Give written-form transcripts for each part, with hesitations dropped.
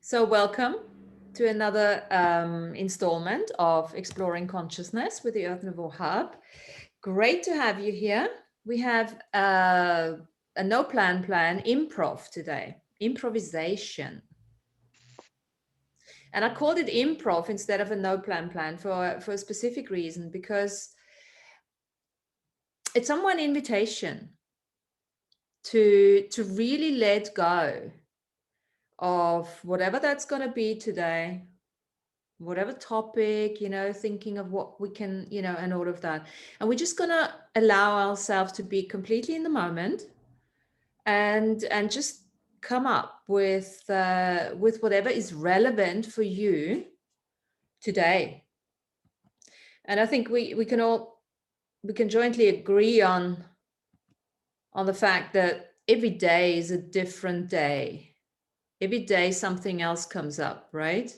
So, welcome to another installment of Exploring Consciousness with the Earth Nouveau Hub. Great to have you here. We have a no plan improv today, improvisation. And I called it improv instead of a no plan for a specific reason, because it's someone invitation to really let go of whatever that's going to be today, whatever topic, thinking of what we can, and all of that. And we're just going to allow ourselves to be completely in the moment and just come up with whatever is relevant for you today. And I think we can jointly agree on the fact that every day is a different day. Every day something else comes up, right?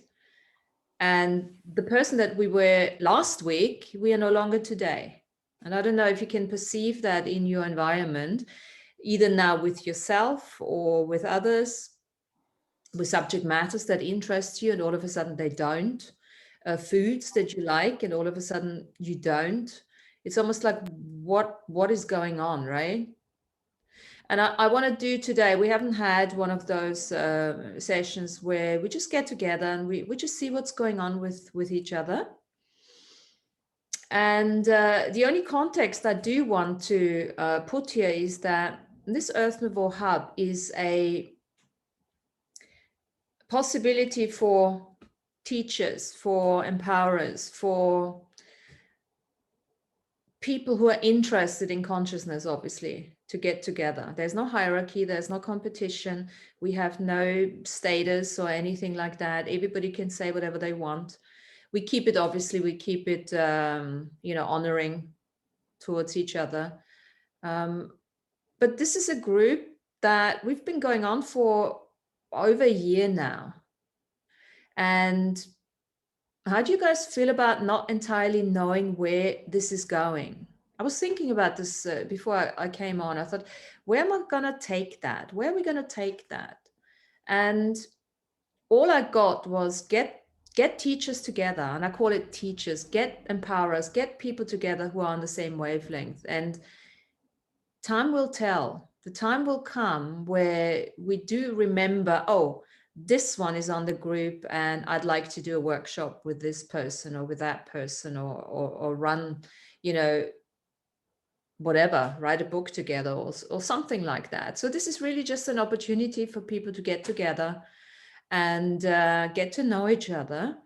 And the person that we were last week, we are no longer today. And I don't know if you can perceive that in your environment, either now with yourself or with others, with subject matters that interest you, and all of a sudden they don't. Foods that you like, and all of a sudden you don't. It's almost like what is going on, right? And I want to do today, we haven't had one of those sessions where we just get together and we just see what's going on with each other. And the only context I do want to put here is that this Earth Nouveau Hub is a possibility for teachers, for empowerers, for people who are interested in consciousness, obviously, to get together. There's no hierarchy, there's no competition, we have no status or anything like that. Everybody can say whatever they want. We keep it, obviously, we keep it, honoring towards each other. But this is a group that we've been going on for over a year now. And how do you guys feel about not entirely knowing where this is going? I was thinking about this before I came on. I thought, where am I going to take that? Where are we going to take that? And all I got was get teachers together. And I call it teachers, get empowerers, get people together who are on the same wavelength. And time will tell. The time will come where we do remember, oh, this one is on the group and I'd like to do a workshop with this person or with that person, or run, whatever, write a book together, or something like that. So this is really just an opportunity for people to get together and get to know each other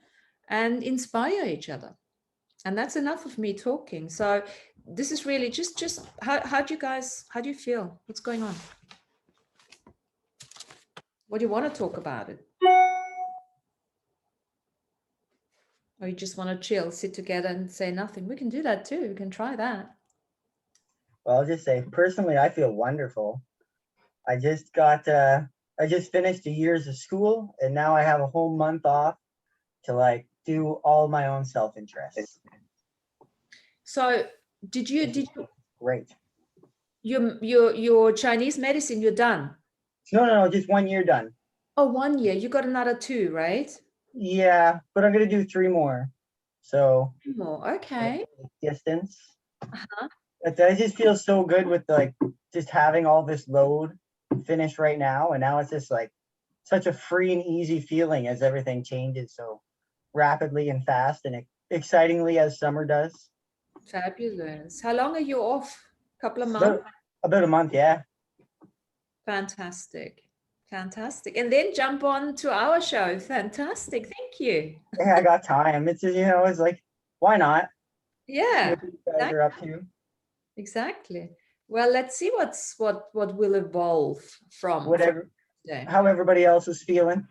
and inspire each other. And that's enough of me talking. So this is really just how do you feel? What's going on? What do you want to talk about it? Or you just want to chill, sit together and say nothing? We can do that too. We can try that. Well, I'll just say, personally, I feel wonderful. I just finished a years of school, and now I have a whole month off to do all my own self-interest. So did you Great. your Chinese medicine, you're done? No, just 1 year done. Oh, 1 year. You got another 2, right? Yeah, but I'm gonna do 3 more. So 2 more. Okay. distance. Uh-huh. But I just feel so good with just having all this load finished right now, and now it's just such a free and easy feeling as everything changes so rapidly and fast and excitingly as summer does. Fabulous. How long are you off? Couple of months? About a month, yeah. Fantastic. Fantastic. And then jump on to our show. Fantastic. Thank you. Yeah, I got time. It's just, it's like, why not? Yeah. What you guys are up to. Exactly. Well, let's see what will evolve from today. How everybody else is feeling.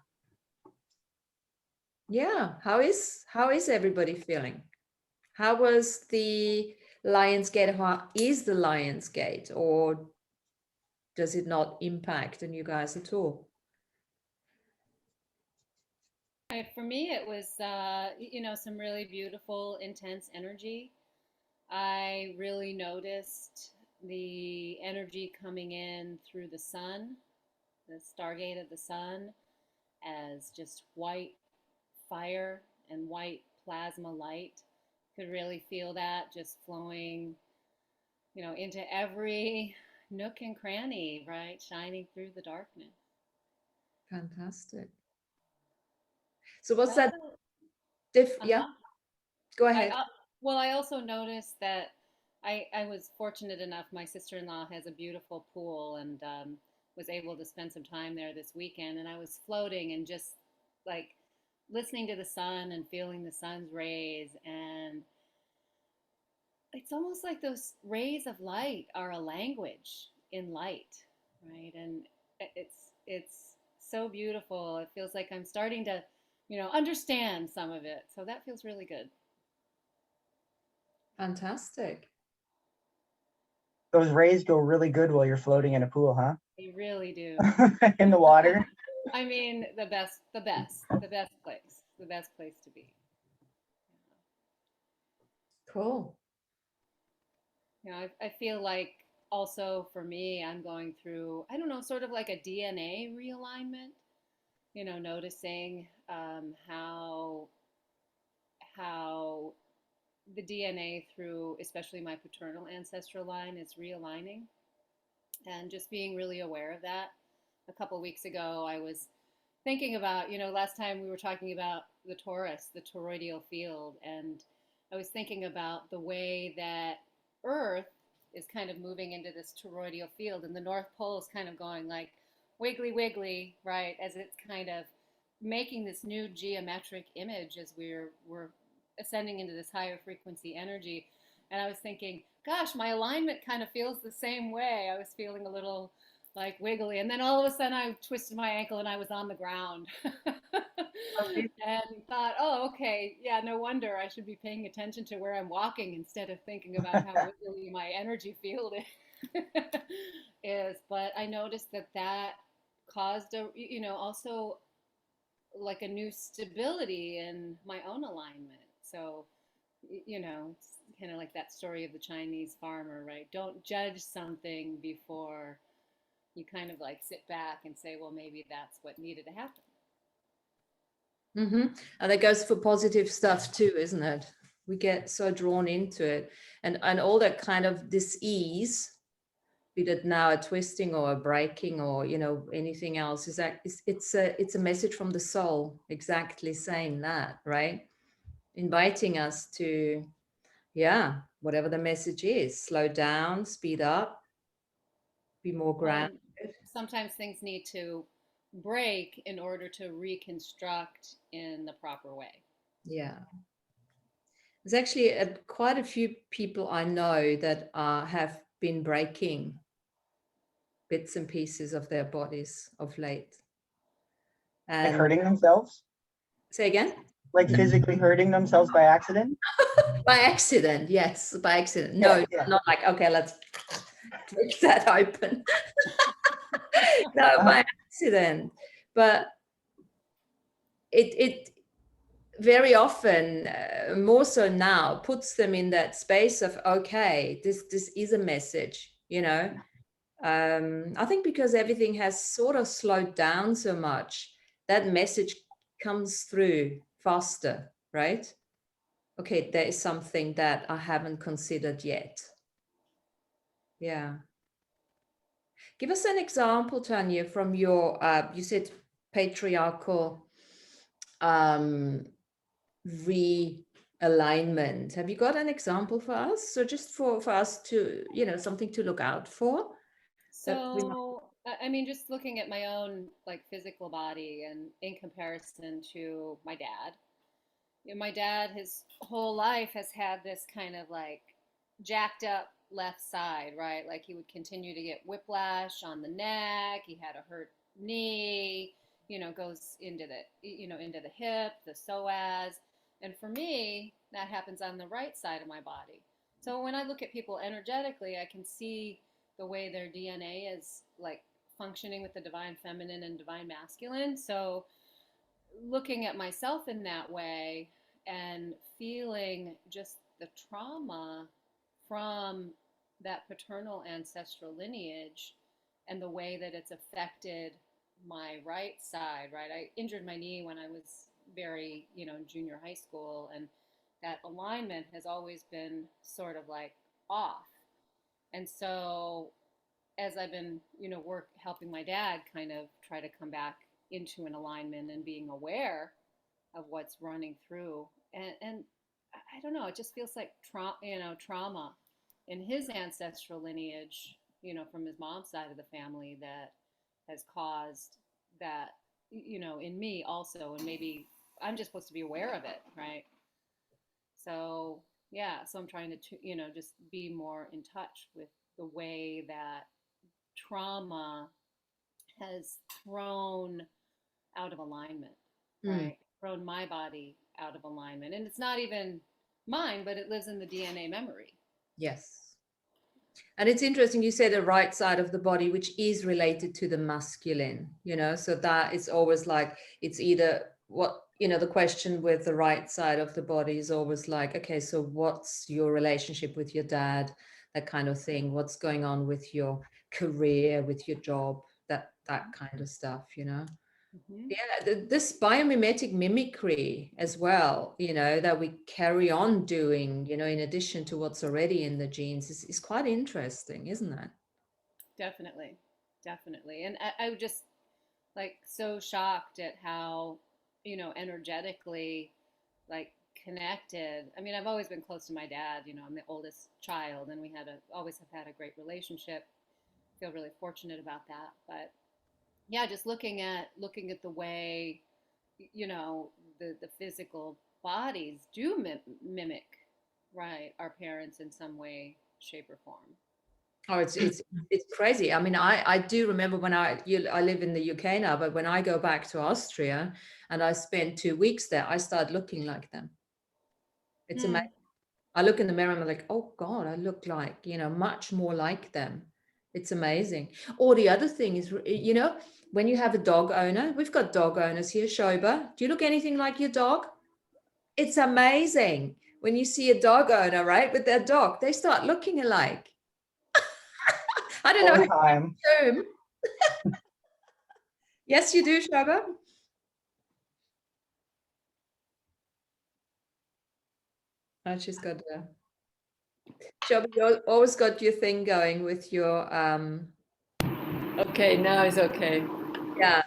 Yeah. How is everybody feeling? How was the Lions Gate? How is the Lions Gate, or does it not impact on you guys at all? For me, it was, some really beautiful, intense energy. I really noticed the energy coming in through the sun, the stargate of the sun, as just white fire and white plasma light. Could really feel that just flowing, into every nook and cranny, right? Shining through the darkness. Fantastic. So what's That that was, yeah, uh-huh. go I ahead. Well, I also noticed that I was fortunate enough. My sister-in-law has a beautiful pool, and was able to spend some time there this weekend. And I was floating and just like listening to the sun and feeling the sun's rays. And it's almost like those rays of light are a language in light, right? And it's so beautiful. It feels like I'm starting to, understand some of it. So that feels really good. Fantastic. Those rays go really good while you're floating in a pool, huh? They really do. In the water. I mean, the best place to be. Cool. I feel like also for me, I'm going through, I don't know, sort of like a DNA realignment. Noticing how the DNA through, especially my paternal ancestral line, is realigning, and just being really aware of that. A couple weeks ago, I was thinking about, last time we were talking about the torus, the toroidal field, and I was thinking about the way that Earth is kind of moving into this toroidal field, and the North Pole is kind of going like wiggly, wiggly, right, as it's kind of making this new geometric image as we're ascending into this higher frequency energy. And I was thinking, gosh, my alignment kind of feels the same way. I was feeling a little like wiggly, and then all of a sudden I twisted my ankle and I was on the ground. And thought, oh, okay, yeah, no wonder I should be paying attention to where I'm walking instead of thinking about how wiggly my energy field is. But I noticed that caused also like a new stability in my own alignment. So, it's kind of like that story of the Chinese farmer, right? Don't judge something before you kind of like sit back and say, well, maybe that's what needed to happen. Mm-hmm. And that goes for positive stuff too, isn't it? We get so drawn into it, and all that kind of dis-ease, be it now a twisting or a breaking or anything else, is that it's a message from the soul, exactly saying that, right? Inviting us to, yeah, whatever the message is, slow down, speed up, be more Well, grounded. and sometimes things need to break in order to reconstruct in the proper way. Yeah. There's actually quite a few people I know that have been breaking bits and pieces of their bodies of late. Like And hurting themselves? say again? Like physically hurting themselves by accident? By accident, yes, by accident. Yeah, No, yeah. not like, okay, let's break that open. No, by accident. But it very often, more so now, puts them in that space of, okay, this is a message, I think because everything has sort of slowed down so much, that message comes through faster, right? Okay, there is something that I haven't considered yet. Yeah. Give us an example, Tanya, from your, you said patriarchal realignment. Have you got an example for us? So just for us to, something to look out for that we might. So, I mean, just looking at my own like physical body and in comparison to my dad, my dad, his whole life has had this kind of like jacked up left side, right? Like he would continue to get whiplash on the neck. He had a hurt knee, goes into into the hip, the psoas. And for me, that happens on the right side of my body. So when I look at people energetically, I can see the way their DNA is like functioning with the divine feminine and divine masculine. So looking at myself in that way and feeling just the trauma from that paternal ancestral lineage and the way that it's affected my right side, right? I injured my knee when I was very, in junior high school, and that alignment has always been sort of like off. And so as I've been, helping my dad kind of try to come back into an alignment and being aware of what's running through, and I don't know, it just feels like trauma in his ancestral lineage, from his mom's side of the family that has caused that, in me also, and maybe I'm just supposed to be aware of it, right? So yeah, so I'm trying to, just be more in touch with the way that trauma has thrown out of alignment, Mm, right? Thrown my body out of alignment. And it's not even mine, but it lives in the DNA memory. yes. And it's interesting, you say the right side of the body, which is related to the masculine, so that is always like, it's either what, the question with the right side of the body is always like, okay, so what's your relationship with your dad, that kind of thing, what's going on with your career, with your job, that kind of stuff. Mm-hmm. Yeah, this biomimetic mimicry as well, that we carry on doing, in addition to what's already in the genes is quite interesting, isn't it? Definitely. Definitely. And I was just like so shocked at how, energetically like connected. I mean, I've always been close to my dad, I'm the oldest child, and we always have had a great relationship. Feel really fortunate about that. But yeah, just looking at the way, the physical bodies do mimic, right, our parents in some way, shape, or form. Oh, it's crazy. I mean, I do remember when I live in the UK now, but when I go back to Austria and I spend 2 weeks there, I start looking like them. It's Hmm. amazing. I look in the mirror and I'm like, oh God, I look like, much more like them. It's amazing. Or the other thing is, when you have a dog owner, we've got dog owners here, Shoba. Do you look anything like your dog? It's amazing. When you see a dog owner, right, with their dog, they start looking alike. I don't All know the how time. to term. Yes, you do, Shoba. Oh, she's got Shoba, you always got your thing going with your Okay, now it's okay. yeah.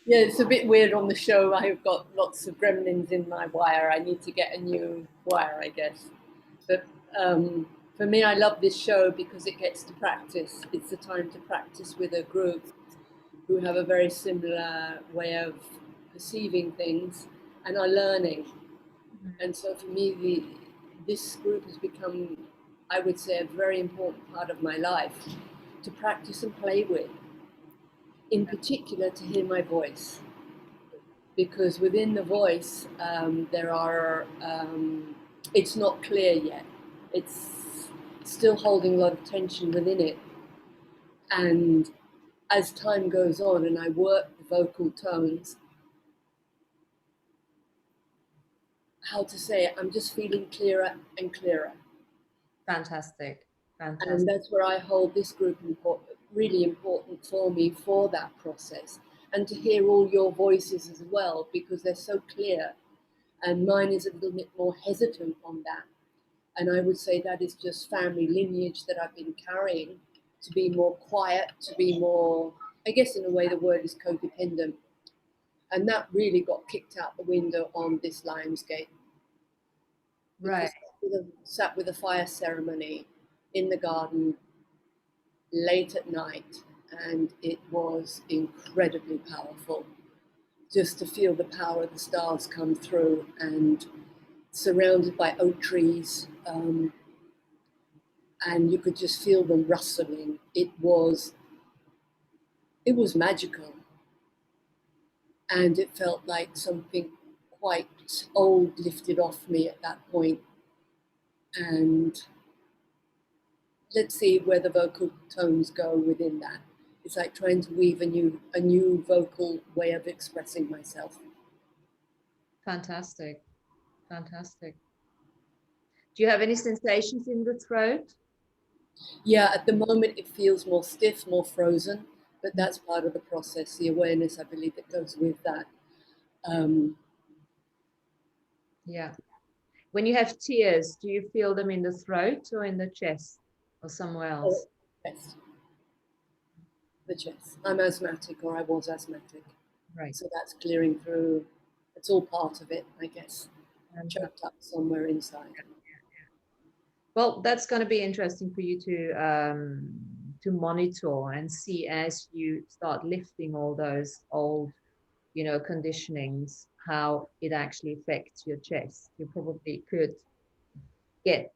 Yeah, it's a bit weird on the show. I've got lots of gremlins in my wire. I need to get a new wire, I guess. But for me, I love this show because it gets to practice. It's the time to practice with a group who have a very similar way of perceiving things and are learning. And so for me, this group has become, I would say, a very important part of my life to practice and play with. In particular, to hear my voice, because within the voice there are it's not clear yet, it's still holding a lot of tension within it, and as time goes on and I work the vocal tones, how to say it, I'm just feeling clearer and clearer. Fantastic. And that's where I hold this group really important for me for that process, and to hear all your voices as well, because they're so clear, and mine is a little bit more hesitant on that. And I would say that is just family lineage that I've been carrying, to be more quiet, to be more, I guess in a way the word is codependent. And that really got kicked out the window on this Lionsgate. Right. Because I sat with a fire ceremony in the garden late at night, and it was incredibly powerful. Just to feel the power of the stars come through, and surrounded by oak trees, and you could just feel them rustling. It was magical, and it felt like something quite old lifted off me at that point. And let's see where the vocal tones go within that. It's like trying to weave a new vocal way of expressing myself. Fantastic. Fantastic. Do you have any sensations in the throat? Yeah, at the moment it feels more stiff, more frozen, but that's part of the process, the awareness, I believe, that goes with that. Yeah. When you have tears, do you feel them in the throat or in the chest or somewhere else? Yes, the chest. I'm asthmatic, or I was asthmatic. Right. So that's clearing through. It's all part of it, I guess. Choked up somewhere inside. Well, that's going to be interesting for you to monitor and see as you start lifting all those old, conditionings, how it actually affects your chest. You probably could get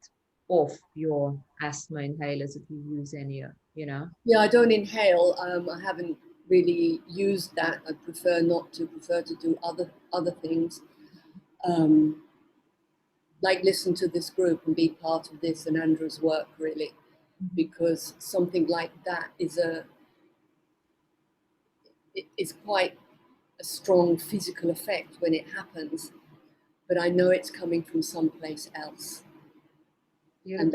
off your asthma inhalers if you use any, Yeah, I don't inhale. I haven't really used that. I prefer not to. Prefer to do other things. Like listen to this group and be part of this and Andrew's work, really, because something like that is quite a strong physical effect when it happens, but I know it's coming from someplace else. Beautiful. And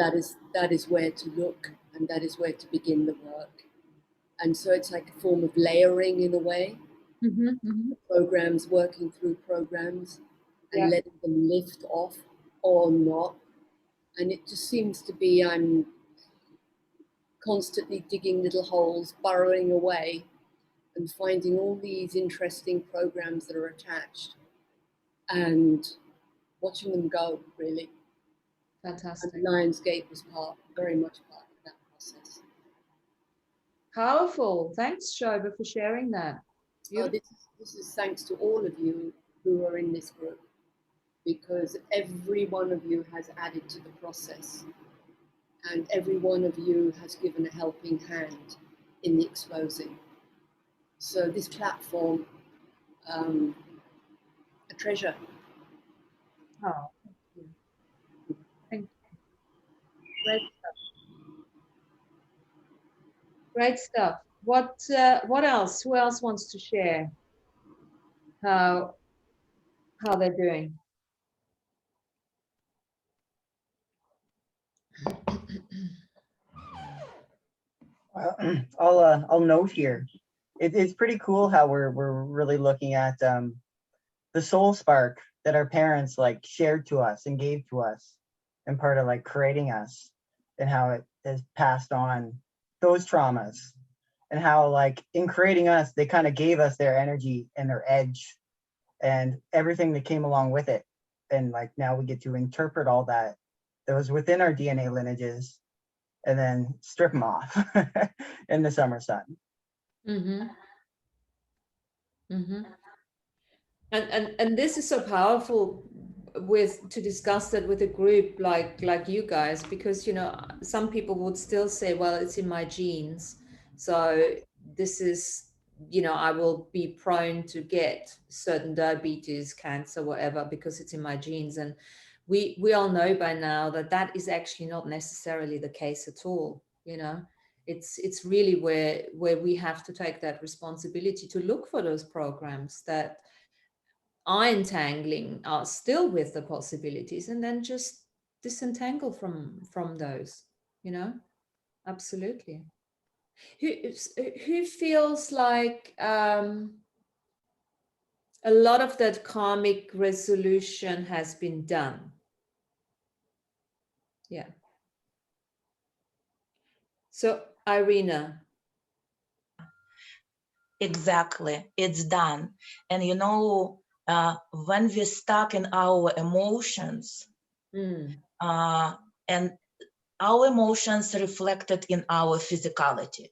that is where to look, and that is where to begin the work. And so it's like a form of layering in a way. Programs, working through programs and letting them lift off or not. And it just seems to be I'm constantly digging little holes, burrowing away and finding all these interesting programs that are attached and watching them go, really. Fantastic. And Lionsgate was very much part of that process. Powerful. Thanks, Shoba, for sharing that. So this is thanks to all of you who are in this group, because every one of you has added to the process, and every one of you has given a helping hand in the exposing. So this platform, a treasure. Oh, thank you. Thank you. Great stuff. Great stuff. What else? Who else wants to share how they're doing? I'll note here. It's pretty cool how we're really looking at the soul spark that our parents like shared to us and gave to us, and part of like creating us, and how it has passed on those traumas, and how like in creating us they kind of gave us their energy and their edge and everything that came along with it, and like now we get to interpret all that was within our DNA lineages and then strip them off in the summer sun. And this is so powerful to discuss that with a group like you guys, because some people would still say, well, it's in my genes, so this is I will be prone to get certain diabetes, cancer, whatever, because it's in my genes. And we all know by now that is actually not necessarily the case at all. It's really where we have to take that responsibility to look for those programs that are entangling us still with the possibilities, and then just disentangle from those. Absolutely. Who feels like a lot of that karmic resolution has been done? Yeah. So Irina. Exactly, it's done. And when we're stuck in our emotions, and our emotions reflected in our physicality.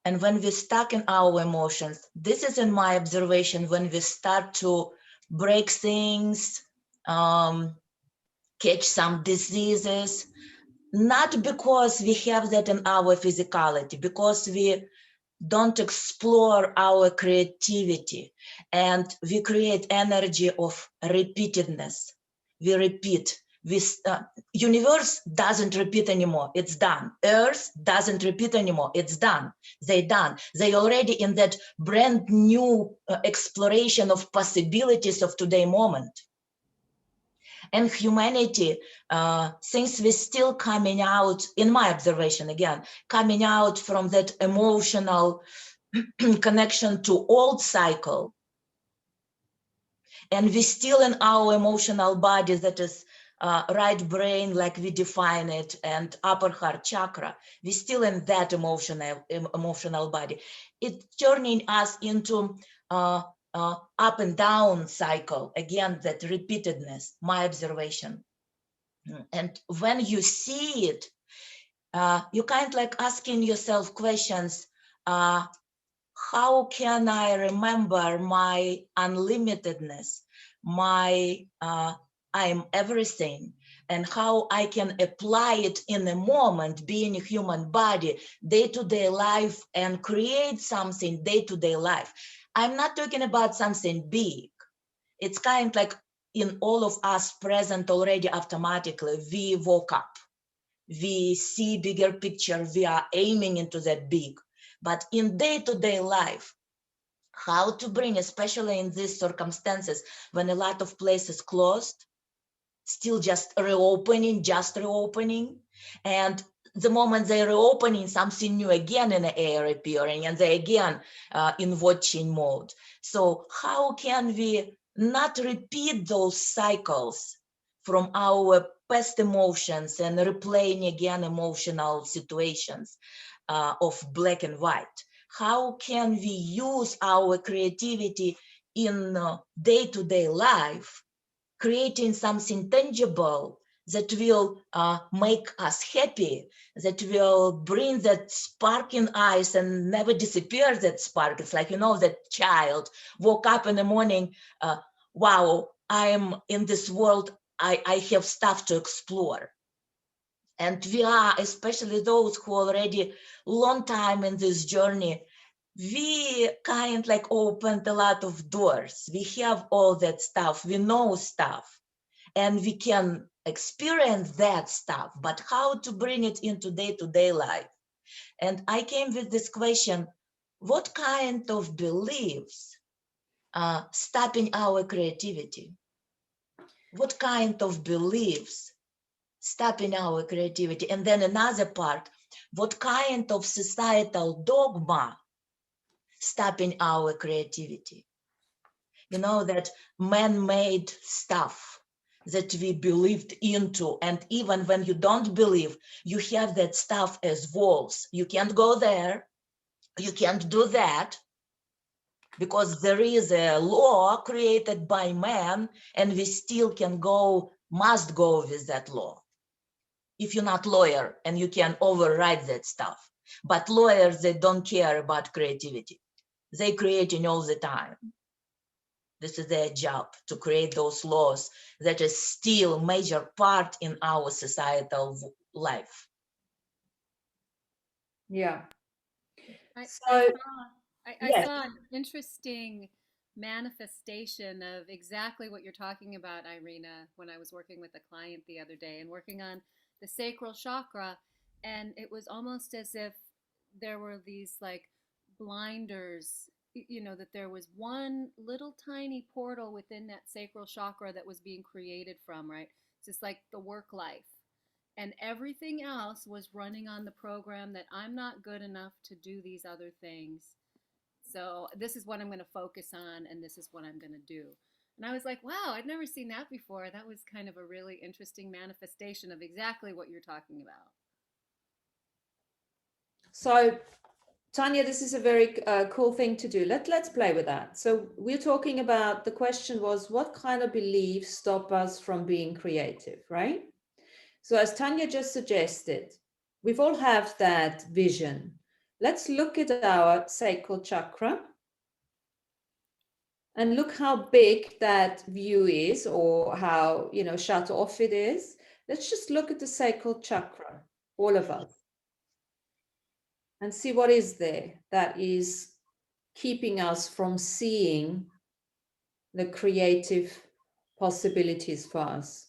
And when we're stuck in our emotions, this is in my observation, when we start to break things, catch some diseases, not because we have that in our physicality, because we don't explore our creativity, and we create energy of repeatedness. We repeat. Universe doesn't repeat anymore. It's done. Earth doesn't repeat anymore. It's done. They done. They already in that brand new exploration of possibilities of today moment. And humanity, since we're still coming out, in my observation again, coming out from that emotional connection to old cycle, and we're still in our emotional body, that is right brain, like we define it, and upper heart chakra. We're still in that emotional body. It's turning us into up and down cycle, again, that repeatedness, my observation. And when you see it, you kind of like asking yourself questions, how can I remember my unlimitedness, my I'm everything, and how I can apply it in a moment, being a human body, day-to-day life, and create something day-to-day life. I'm not talking about something big. It's kind of like in all of us present already automatically. We woke up, we see bigger picture, we are aiming into that big. But in day-to-day life, how to bring, especially in these circumstances when a lot of places closed, still just reopening, and the moment they're reopening, something new again in the air appearing, and they again in watching mode. So how can we not repeat those cycles from our past emotions and replaying again emotional situations of black and white? How can we use our creativity in day-to-day life, creating something tangible that will make us happy, that will bring that spark in eyes and never disappear that spark? It's like, you know, that child woke up in the morning, wow, I am in this world, I have stuff to explore. And we are, especially those who already long time in this journey, we kind of like opened a lot of doors. We have all that stuff, we know stuff, and we can experience that stuff, but how to bring it into day-to-day life? And I came with this question: what kind of beliefs stopping our creativity? What kind of beliefs stopping our creativity? And then another part, what kind of societal dogma stopping our creativity? You know, that man-made stuff that we believed into, and even when you don't believe, you have that stuff as walls. You can't go there, you can't do that, because there is a law created by man, and we still can go, must go with that law. If you're not lawyer, and you can override that stuff. But lawyers, they don't care about creativity. They creating all the time. This is their job, to create those laws that is still a major part in our societal life. Yeah. I So, yes. saw an interesting manifestation of exactly what you're talking about, Irina, when I was working with a client the other day and working on the sacral chakra. And it was almost as if there were these like blinders, you know, that there was one little tiny portal within that sacral chakra that was being created from, right? It's just like the work life. And everything else was running on the program that I'm not good enough to do these other things. So this is what I'm going to focus on, and this is what I'm going to do. And I was like, wow, I'd never seen that before. That was kind of a really interesting manifestation of exactly what you're talking about. So, Tanya, this is a very cool thing to do. Let's play with that. So we're talking about, the question was, what kind of beliefs stop us from being creative, right? So as Tanya just suggested, we've all have that vision. Let's look at our sacral chakra and look how big that view is, or how, you know, shut off it is. Let's just look at the sacral chakra, all of us, and see what is there that is keeping us from seeing the creative possibilities for us.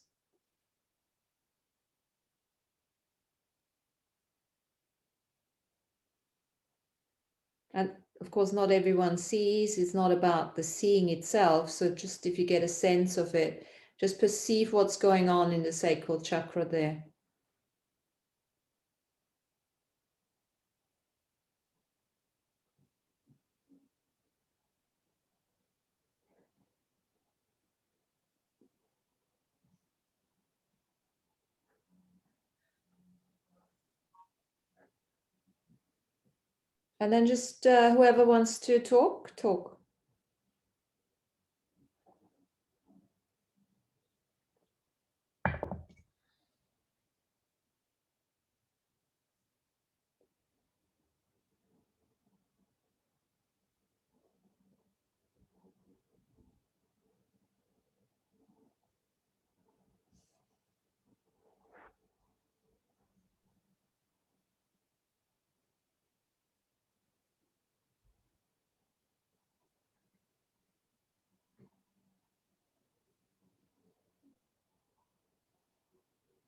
And of course, not everyone sees. It's not about the seeing itself. So just if you get a sense of it, Just perceive what's going on in the sacral chakra there. And then just whoever wants to talk, talk.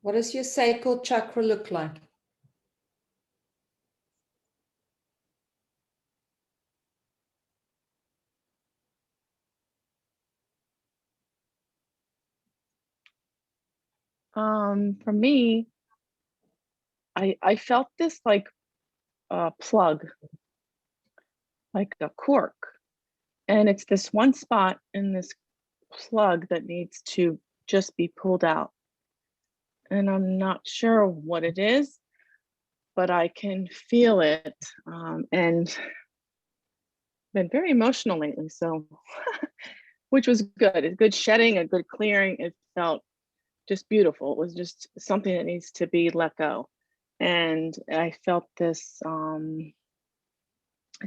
What does your sacral chakra look like? For me, I felt this like a plug, like a cork. And it's this one spot in this plug that needs to just be pulled out. And I'm not sure what it is, but I can feel it. And been very emotional lately, so which was good. A good shedding, a good clearing. It felt just beautiful. It was just something that needs to be let go. And I felt this, it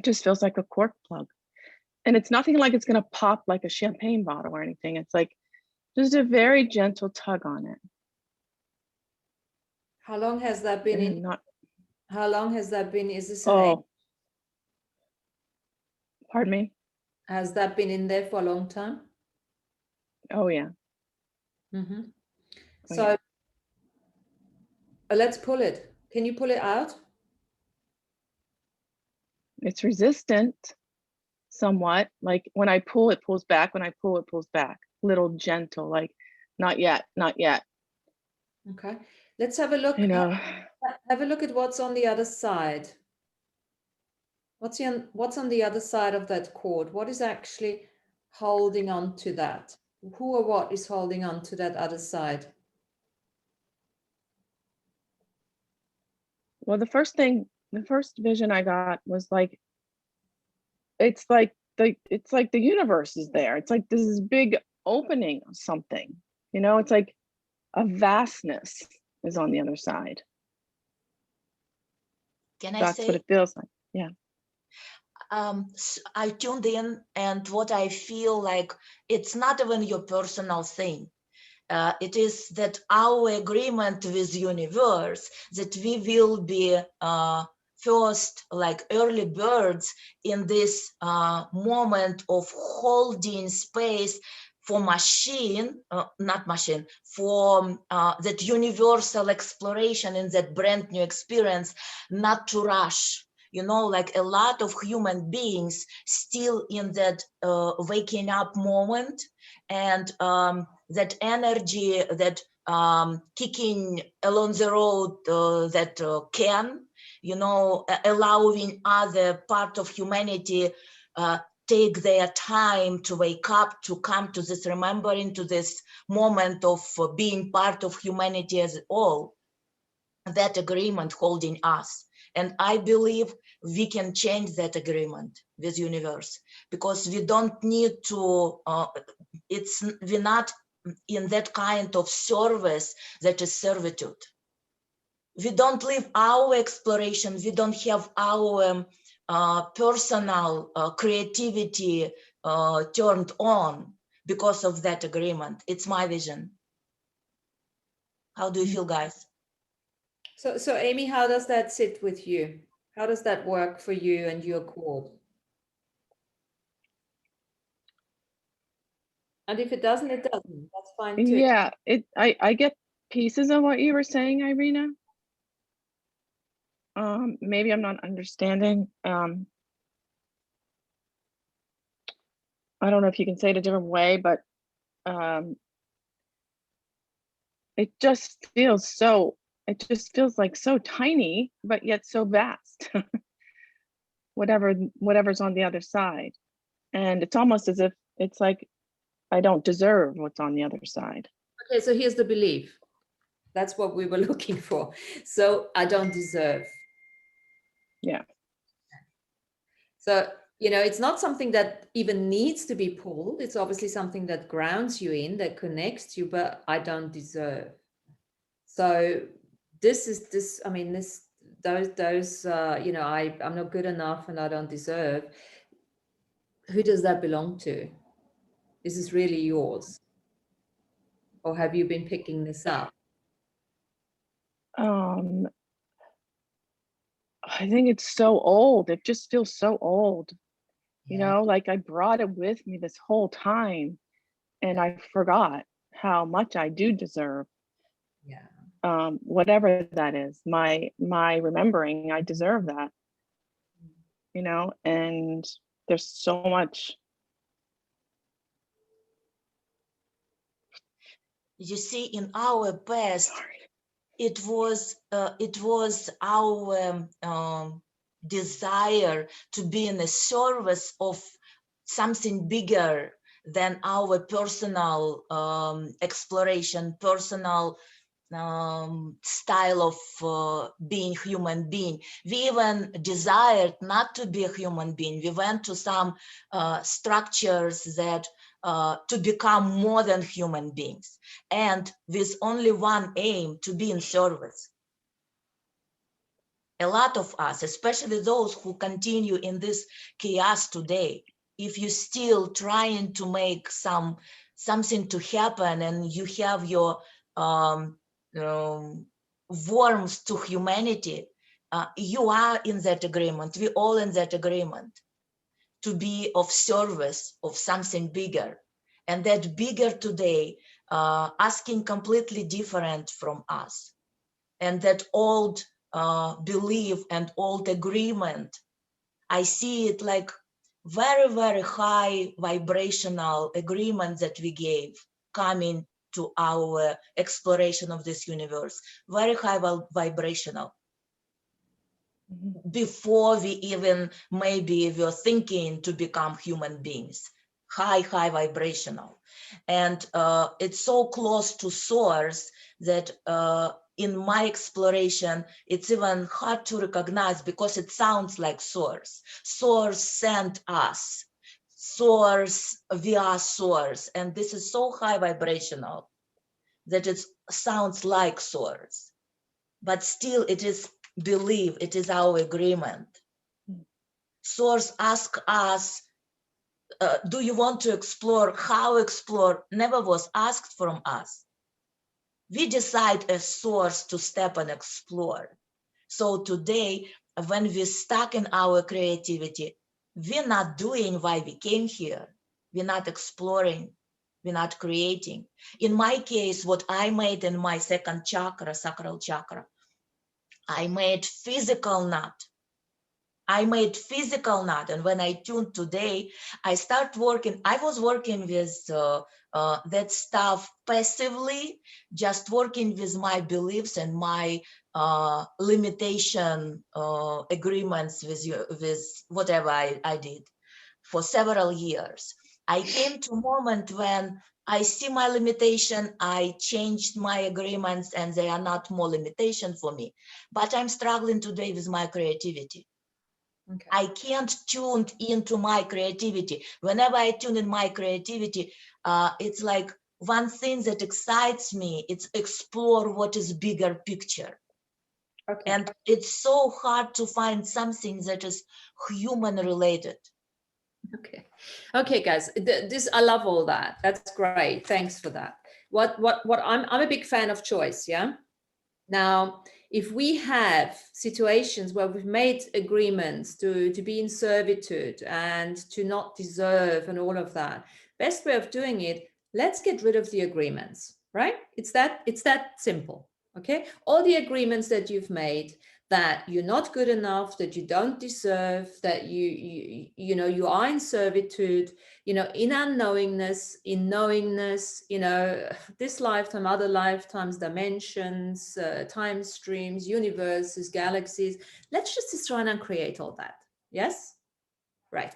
just feels like a cork plug. And it's nothing like it's gonna pop like a champagne bottle or anything. It's like just a very gentle tug on it. How long has that been in? How long has that been? Is this an age? Pardon me? Has that been in there for a long time? Oh yeah. Mm-hmm. Oh, So yeah. Let's pull it. Can you pull it out? It's resistant somewhat. Like when I pull, it pulls back. When I pull, it pulls back. Little gentle, like not yet, not yet. Okay. Let's have a look. You know, Have a look at what's on the other side. What's on the other side of that cord? What is actually holding on to that? Who or what is holding on to that other side? well, the first vision I got was like, it's like the universe is there. It's like this big opening of something, you know, it's like a vastness is on the other side. Can I That's say? what it feels like. Yeah. I tuned in, and what I feel like, it's not even your personal thing. It is that our agreement with universe that we will be first, like early birds in this moment of holding space for machine, not machine, for that universal exploration in that brand new experience, not to rush. You know, like a lot of human beings still in that waking up moment, and that energy that kicking along the road that can, you know, allowing other part of humanity take their time to wake up, to come to this remembering, to this moment of being part of humanity as all, that agreement holding us. And I believe we can change that agreement with universe, because we don't need to, we're not in that kind of service that is servitude. We don't live our exploration. We don't have our personal creativity turned on because of that agreement. It's my vision. How do you feel, guys? So Amy, how does that sit with you? How does that work for you and your cord? And if it doesn't, it doesn't. That's fine too. Yeah, I get pieces of what you were saying, Irina. Maybe I'm not understanding. I don't know if you can say it a different way, but it just feels like so tiny, but yet so vast. Whatever's on the other side. And it's almost as if it's like I don't deserve what's on the other side. Okay, so here's the belief. That's what we were looking for. So I don't deserve. Yeah. So, it's not something that even needs to be pulled. It's obviously something that grounds you in, that connects you, but I don't deserve. So I'm not good enough and I don't deserve. Who does that belong to? Is this really yours? Or have you been picking this up? I think it's so old. It just feels so old. Like I brought it with me this whole time and I forgot how much I do deserve. Yeah. Whatever that is, my remembering, I deserve that. And there's so much. You see, in our past, it was our desire to be in the service of something bigger than our personal exploration, personal style of being human being. We even desired not to be a human being. We went to some structures that to become more than human beings, and with only one aim, to be in service. A lot of us, especially those who continue in this chaos today, if you're still trying to make something to happen and you have your warmth to humanity, you are in that agreement. We're all in that agreement to be of service of something bigger. And that bigger today asking completely different from us. And that old belief and old agreement, I see it like very, very high vibrational agreement that we gave coming to our exploration of this universe, very high vibrational. Before we even maybe were thinking to become human beings, high vibrational. And it's so close to source that in my exploration, it's even hard to recognize because it sounds like source. Source sent us, source, we are source. And this is so high vibrational that it sounds like source, but still it is belief, it is our agreement. Source ask us, do you want to explore? How explore? Never was asked from us. We decide as source to step and explore. So today, when we're stuck in our creativity, we're not doing why we came here. We're not exploring. We're not creating. In my case, what I made in my second chakra, sacral chakra, I made physical knot. And when I tuned today, I start working. I was working with that stuff passively, just working with my beliefs and my limitation agreements with whatever I did for several years. I came to a moment when I see my limitation, I changed my agreements and they are not more limitation for me, but I'm struggling today with my creativity. Okay. I can't tune into my creativity. Whenever I tune in my creativity, it's like one thing that excites me, it's explore what is bigger picture. Okay. And it's so hard to find something that is human related. Okay, guys, this, I love all that. That's great. Thanks for that. What I'm a big fan of choice. Yeah. Now, if we have situations where we've made agreements to be in servitude and to not deserve and all of that, best way of doing it, let's get rid of the agreements, right? It's that simple. Okay. All the agreements that you've made, that you're not good enough, that you don't deserve, that you know, you are in servitude, you know, in unknowingness, in knowingness, you know, this lifetime, other lifetimes, dimensions, time streams, universes, galaxies. Let's just destroy and uncreate all that. Yes? Right.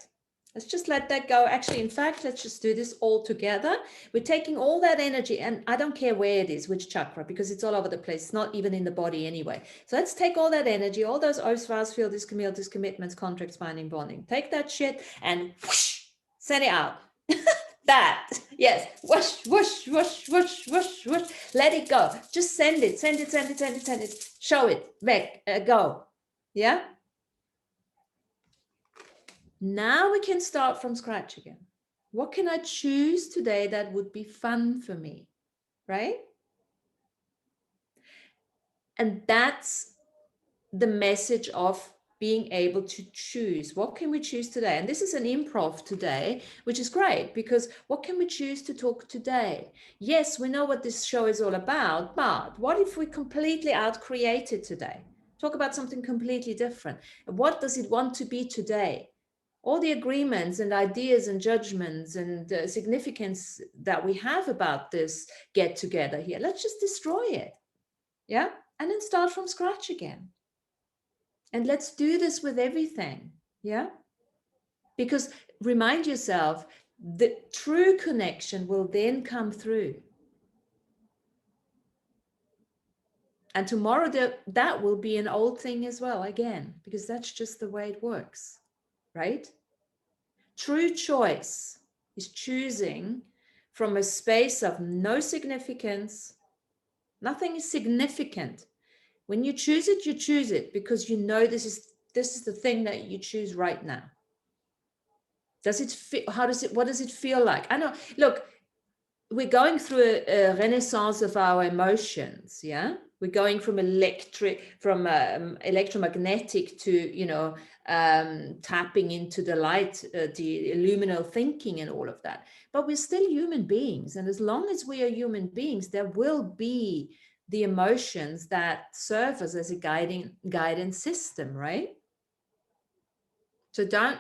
Let's just let that go. Actually, in fact, let's just do this all together. We're taking all that energy, and I don't care where it is, which chakra, because it's all over the place. It's not even in the body anyway. So let's take all that energy, all those oaths, vows, fealties, commitments, contracts, binding, bonding. Take that shit and whoosh, send it out. That, yes, whoosh, whoosh, whoosh, whoosh, whoosh, whoosh. Let it go. Just send it, send it, send it, send it, send it. Show it, back, go. Yeah? Now we can start from scratch again. What can I choose today that would be fun for me, right? And that's the message of being able to choose. What can we choose today? And this is an improv today, which is great, because what can we choose to talk today? Yes, we know what this show is all about, but what if we completely out-create it today? Talk about something completely different. What does it want to be today? All the agreements and ideas and judgments and significance that we have about this get together here, let's just destroy it. Yeah. And then start from scratch again. And let's do this with everything. Yeah. Because remind yourself, the true connection will then come through. And tomorrow that will be an old thing as well, again, because that's just the way it works. Right? True choice is choosing from a space of no significance. Nothing is significant. When you choose it because you know this is the thing that you choose right now. Does it feel, what does it feel like? I know, look, we're going through a renaissance of our emotions, yeah? We're going from electromagnetic to, you know, tapping into the light, the illuminal thinking and all of that. But we're still human beings. And as long as we are human beings, there will be the emotions that serve us as a guidance system, right? So don't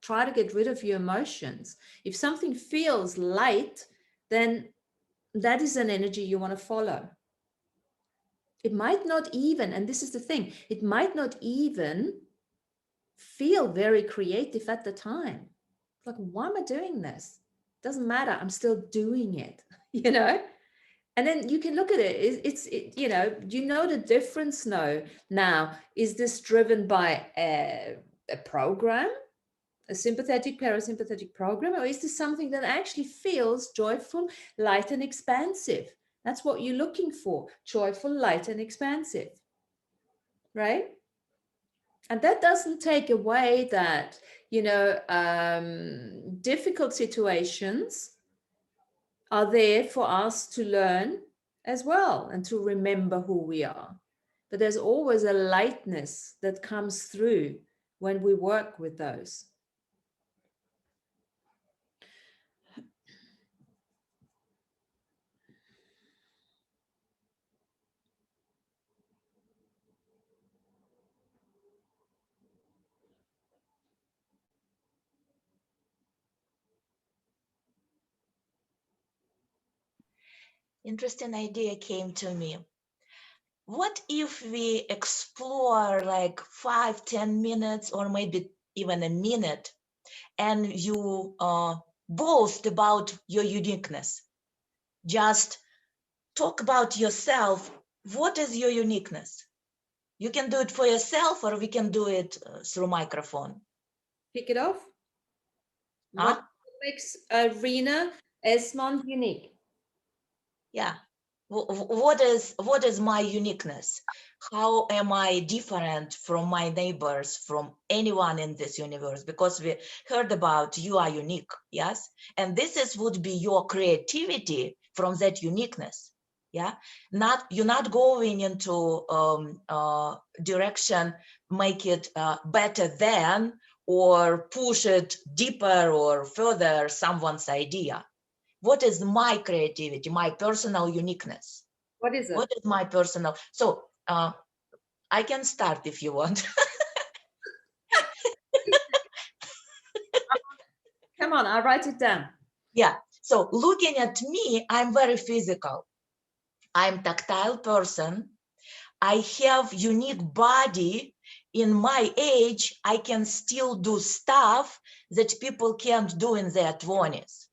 try to get rid of your emotions. If something feels light, then that is an energy you want to follow. It might not even, and this is the thing, it might not even feel very creative at the time. It's like, why am I doing this? Doesn't matter. I'm still doing it, you know? And then you can look at it. You know the difference now. Is this driven by a program, a sympathetic, parasympathetic program, or is this something that actually feels joyful, light, and expansive? That's what you're looking for, joyful, light, and expansive, right? And that doesn't take away that, you know, difficult situations are there for us to learn as well and to remember who we are. But there's always a lightness that comes through when we work with those. Interesting idea came to me. What if we explore like 5-10 minutes or maybe even a minute and you boast about your uniqueness? Just talk about yourself. What is your uniqueness? You can do it for yourself or we can do it through microphone. Kick it off. Huh? What makes Rena Esmond unique? Yeah. What is my uniqueness? How am I different from my neighbors, from anyone in this universe? Because we heard about you are unique, yes? And this would be your creativity from that uniqueness, yeah? You're not going into direction, make it better than, or push it deeper or further someone's idea. What is my creativity, my personal uniqueness? What is it? What is my personal? So I I can start if you want. Come on, I'll write it down. Yeah, so looking at me, I'm very physical. I'm tactile person. I have unique body. In my age, I can still do stuff that people can't do in their 20s.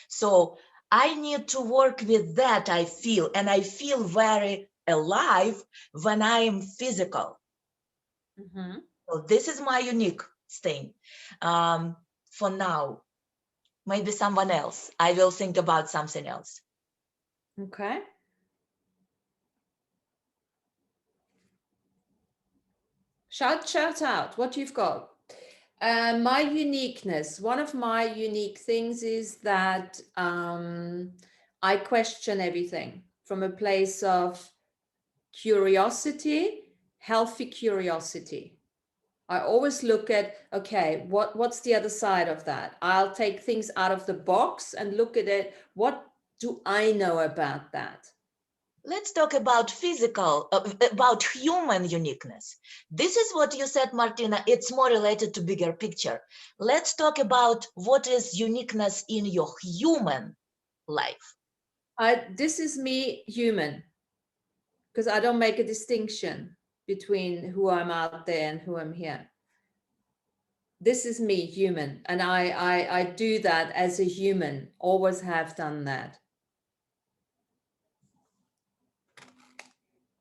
So I need to work with that, I feel, and I feel very alive when I am physical. Mm-hmm. So this is my unique thing. For now, maybe someone else. I will think about something else. Okay. Shout out what you've got. My uniqueness, one of my unique things is that I question everything from a place of curiosity, healthy curiosity. I always look at, okay, what's the other side of that? I'll take things out of the box and look at it. What do I know about that? Let's talk about physical, about human uniqueness. This is what you said, Martina. It's more related to bigger picture. Let's talk about what is uniqueness in your human life. This is me human, because I don't make a distinction between who I'm out there and who I'm here. This is me human, and I do that as a human, always have done that.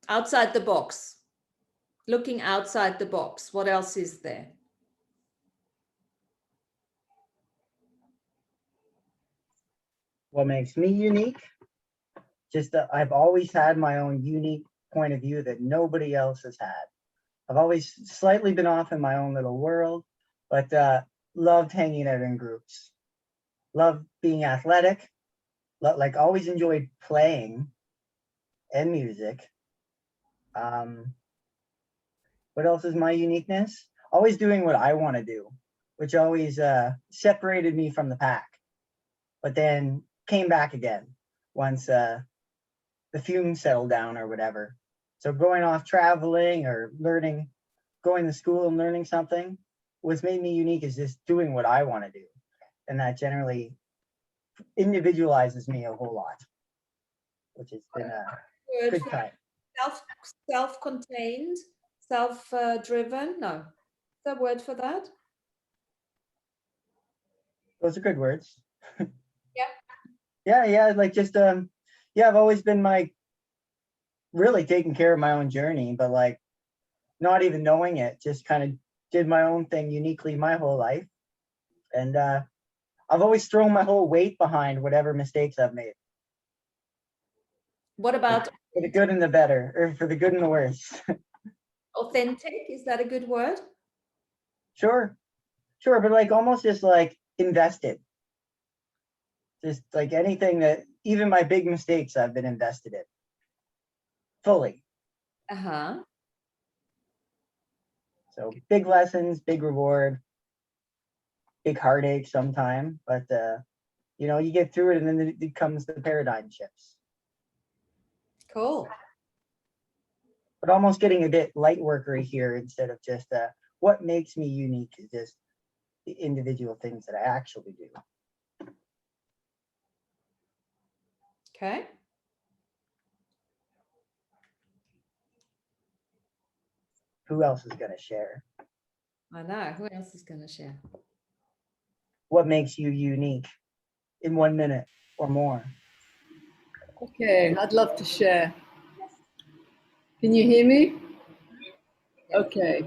Outside the box, looking outside the box, what else is there? What makes me unique? Just that I've always had my own unique point of view that nobody else has had. I've always slightly been off in my own little world, but loved hanging out in groups. Loved being athletic. Like always enjoyed playing and music. What else is my uniqueness? Always doing what I want to do, which always separated me from the pack, but then came back again once the fumes settled down or whatever. So going off traveling or learning, going to school and learning something, what's made me unique is just doing what I want to do. And that generally individualizes me a whole lot, which has been a good time. Self-contained, self-driven. No, is there a word for that? Those are good words. Yeah. Yeah, like just yeah, I've always been really taking care of my own journey, but like not even knowing it, just kind of did my own thing uniquely my whole life. And I've always thrown my whole weight behind whatever mistakes I've made. What about For the good and the better, or for the good and the worse. authentic? Is that a good word? Sure, but like almost just like invested. Just like anything that, even my big mistakes, I've been invested in fully. Uh-huh. So big lessons, big reward, big heartache sometime, but you know, you get through it and then it becomes the paradigm shifts. Cool. But almost getting a bit light workery here instead of just what makes me unique is just the individual things that I actually do. Okay. Who else is going to share? I know. Who else is going to share? What makes you unique in 1 minute or more? Okay, I'd love to share. Can you hear me? Okay.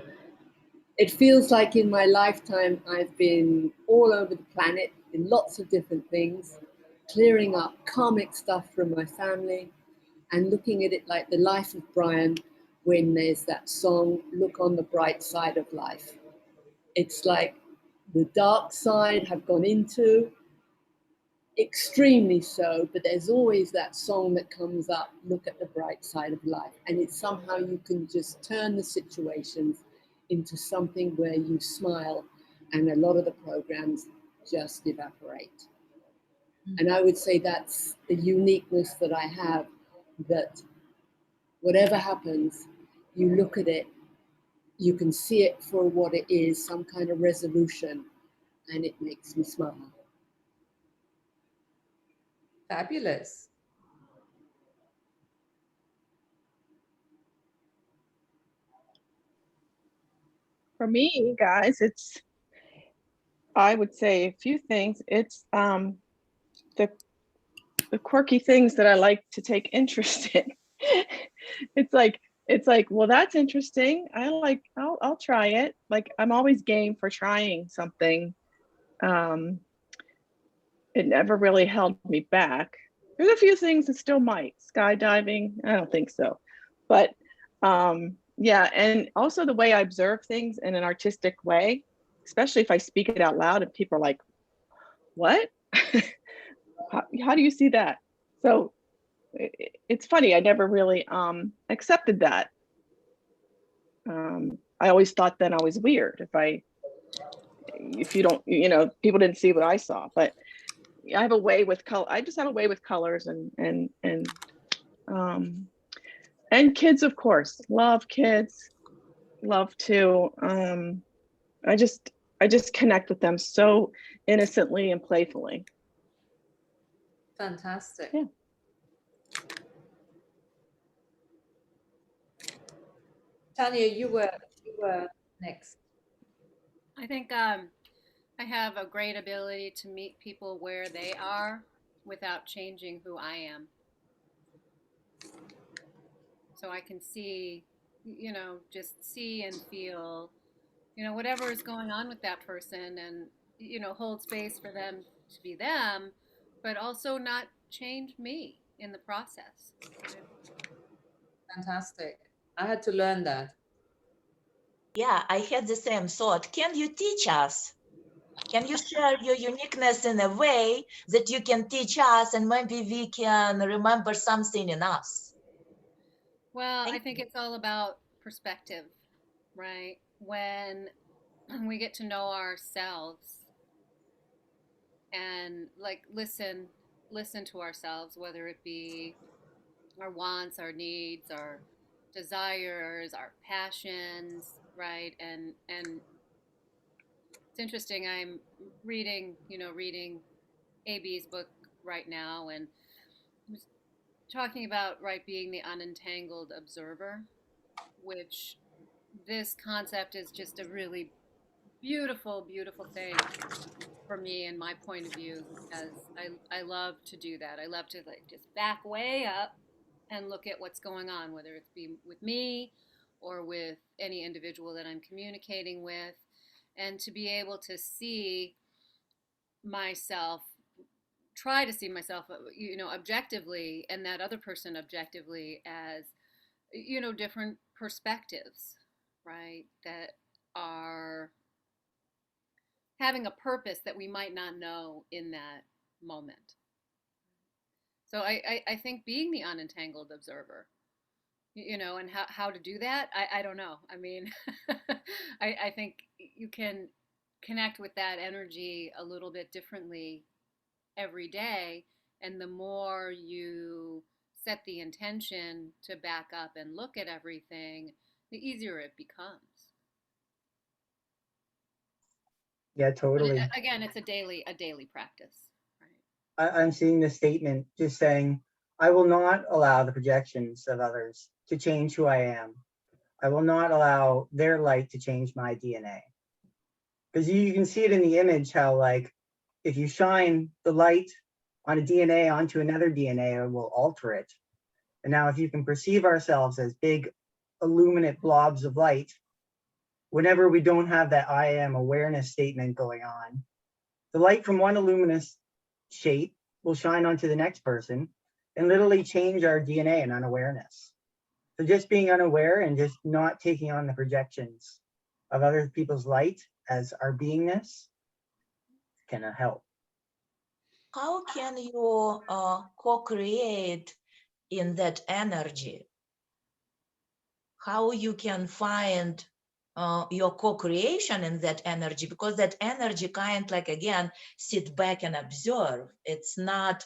It feels like in my lifetime, I've been all over the planet in lots of different things, clearing up karmic stuff from my family and looking at it like the life of Brian when there's that song, Look on the Bright Side of Life. It's like the dark side have gone into, extremely so, but there's always that song that comes up, look at the bright side of life. And it's somehow you can just turn the situations into something where you smile and a lot of the programs just evaporate. And I would say that's the uniqueness that I have, that whatever happens, you look at it, you can see it for what it is, some kind of resolution, and it makes me smile. Fabulous. For me, guys, I would say a few things. It's the quirky things that I like to take interest in. It's like, well, that's interesting. I'll try it. Like, I'm always game for trying something. It never really held me back. There's a few things that still might. Skydiving, I don't think so. But yeah, and also the way I observe things in an artistic way, especially if I speak it out loud and people are like, what? how do you see that? So it's funny, I never really accepted that. I always thought then I was weird if you don't, people didn't see what I saw. But I have a way with color. I just have a way with colors and kids, of course. Love kids. Love to. I just connect with them so innocently and playfully. Fantastic. Yeah. Tanya, you were next. I think I have a great ability to meet people where they are without changing who I am. So I can see, just see and feel, whatever is going on with that person, and, hold space for them to be them, but also not change me in the process. Fantastic. I had to learn that. Yeah, I had the same thought. Can you teach us? Can you share your uniqueness in a way that you can teach us, and maybe we can remember something in us? Well, I think it's all about perspective, right? When we get to know ourselves and listen to ourselves, whether it be our wants, our needs, our desires, our passions, right? And it's interesting. I'm reading AB's book right now, and was talking about, right, being the unentangled observer, which this concept is just a really beautiful, beautiful thing for me and my point of view, because I love to do that. I love to just back way up and look at what's going on, whether it's be with me or with any individual that I'm communicating with, and to be able to see myself, try to see myself, objectively, and that other person objectively, as, different perspectives, right, that are having a purpose that we might not know in that moment. So I think being the unentangled observer, and how to do that, I don't know. I mean, I think you can connect with that energy a little bit differently every day. And the more you set the intention to back up and look at everything, the easier it becomes. Yeah, But totally. again, it's a daily practice, right? I'm seeing this statement just saying, I will not allow the projections of others to change who I am. I will not allow their light to change my DNA. Because you can see it in the image how, like, if you shine the light on a DNA onto another DNA, it will alter it. And now if you can perceive ourselves as big illuminate blobs of light, whenever we don't have that I am awareness statement going on, the light from one luminous shape will shine onto the next person and literally change our DNA in unawareness. So just being unaware and just not taking on the projections of other people's light as our beingness can help. How can you co-create in that energy? How you can find your co-creation in that energy? Because that energy kind like, again, sit back and observe. It's not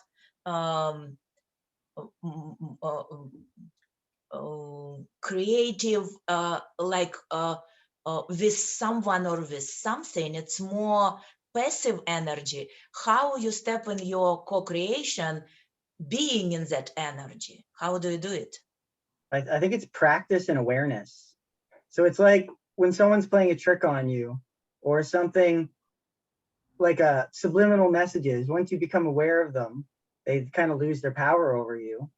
creative, with someone or with something. It's more passive energy. How you step in your co-creation, being in that energy? How do you do it? I think it's practice and awareness. So it's like when someone's playing a trick on you or something like subliminal messages, once you become aware of them, they kind of lose their power over you.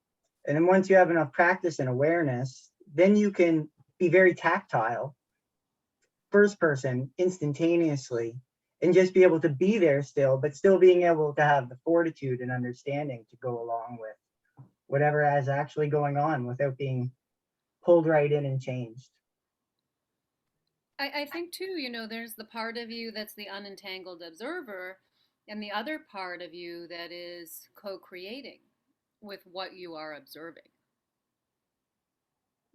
And then once you have enough practice and awareness, then you can be very tactile, first person, instantaneously, and just be able to be there still, but still being able to have the fortitude and understanding to go along with whatever is actually going on without being pulled right in and changed. I think too, you know, there's the part of you that's the unentangled observer, and the other part of you that is co-creating with what you are observing.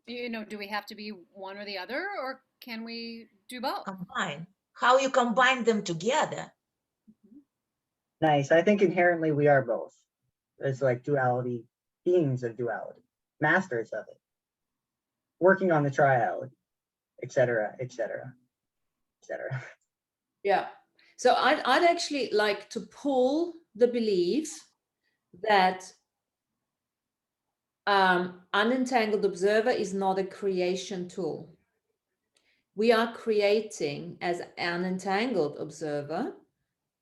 You know, do we have to be one or the other, or can we do both? Combine. How you combine them together? Nice. I think inherently we are both. It's like duality, beings of duality, masters of it, working on the triality, etc., etc., etc. Yeah. So I'd actually like to pull the belief that Unentangled Observer is not a creation tool. We are creating as an entangled observer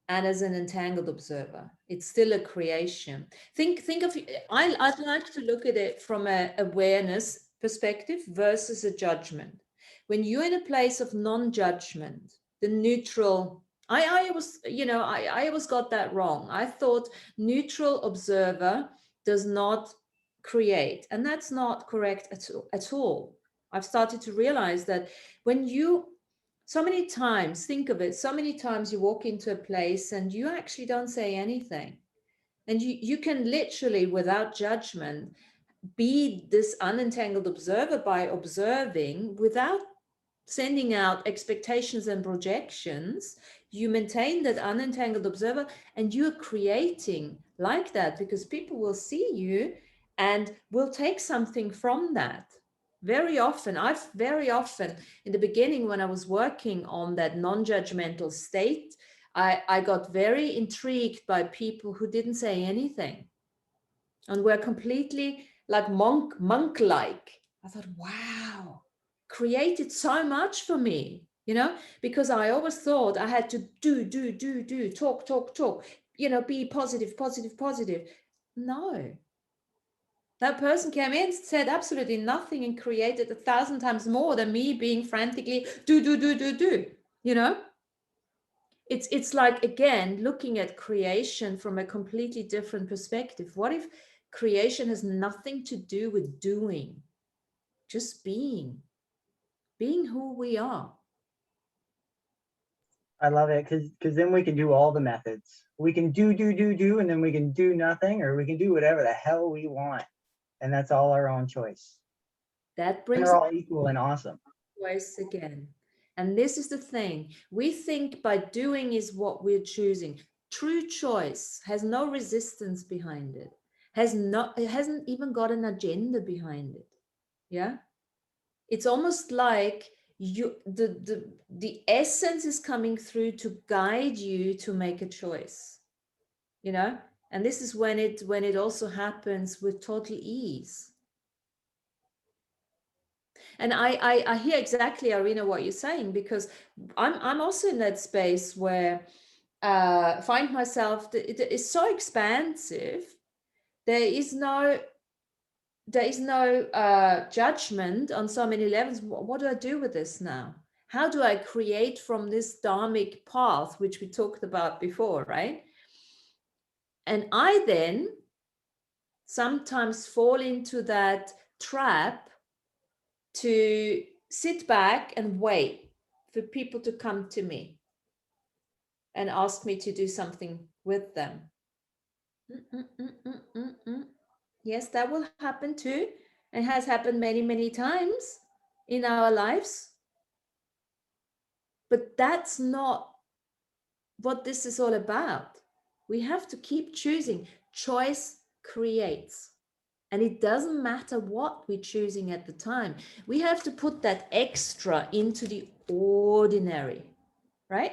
and as an entangled observer. It's still a creation. Think of, I'd like to look at it from an awareness perspective versus a judgment. When you're in a place of non-judgment, the neutral, I always got that wrong. I thought neutral observer does not create, and that's not correct at all. I've started to realize that when you, so many times, think of it, so many times you walk into a place and you actually don't say anything. And you can literally, without judgment, be this unentangled observer by observing without sending out expectations and projections. You maintain that unentangled observer and you're creating like that because people will see you and will take something from that. Very often in the beginning when I was working on that non-judgmental state, I got very intrigued by people who didn't say anything and were completely like monk-like. I thought, wow, created so much for me, because I always thought I had to do, talk, be positive. No. That person came in, said absolutely nothing and created 1,000 times more than me being frantically do. It's like, again, looking at creation from a completely different perspective. What if creation has nothing to do with doing, just being who we are? I love it because then we can do all the methods. We can do, and then we can do nothing, or we can do whatever the hell we want. And that's all our own choice. That And brings they're all equal and awesome. choice again. And this is the thing. We think by doing is what we're choosing. True choice has no resistance behind it. It hasn't even got an agenda behind it. Yeah. It's almost like the essence is coming through to guide you to make a choice. And this is when it also happens with total ease. And I hear exactly, Irina, what you're saying, because I'm also in that space where find myself, it is so expansive. There is no judgment on so many levels. What do I do with this now? How do I create from this dharmic path, which we talked about before, right? And I then sometimes fall into that trap to sit back and wait for people to come to me and ask me to do something with them. Yes, that will happen too. It has happened many, many times in our lives. But that's not what this is all about. We have to keep choosing. Choice creates. And it doesn't matter what we're choosing at the time. We have to put that extra into the ordinary, right?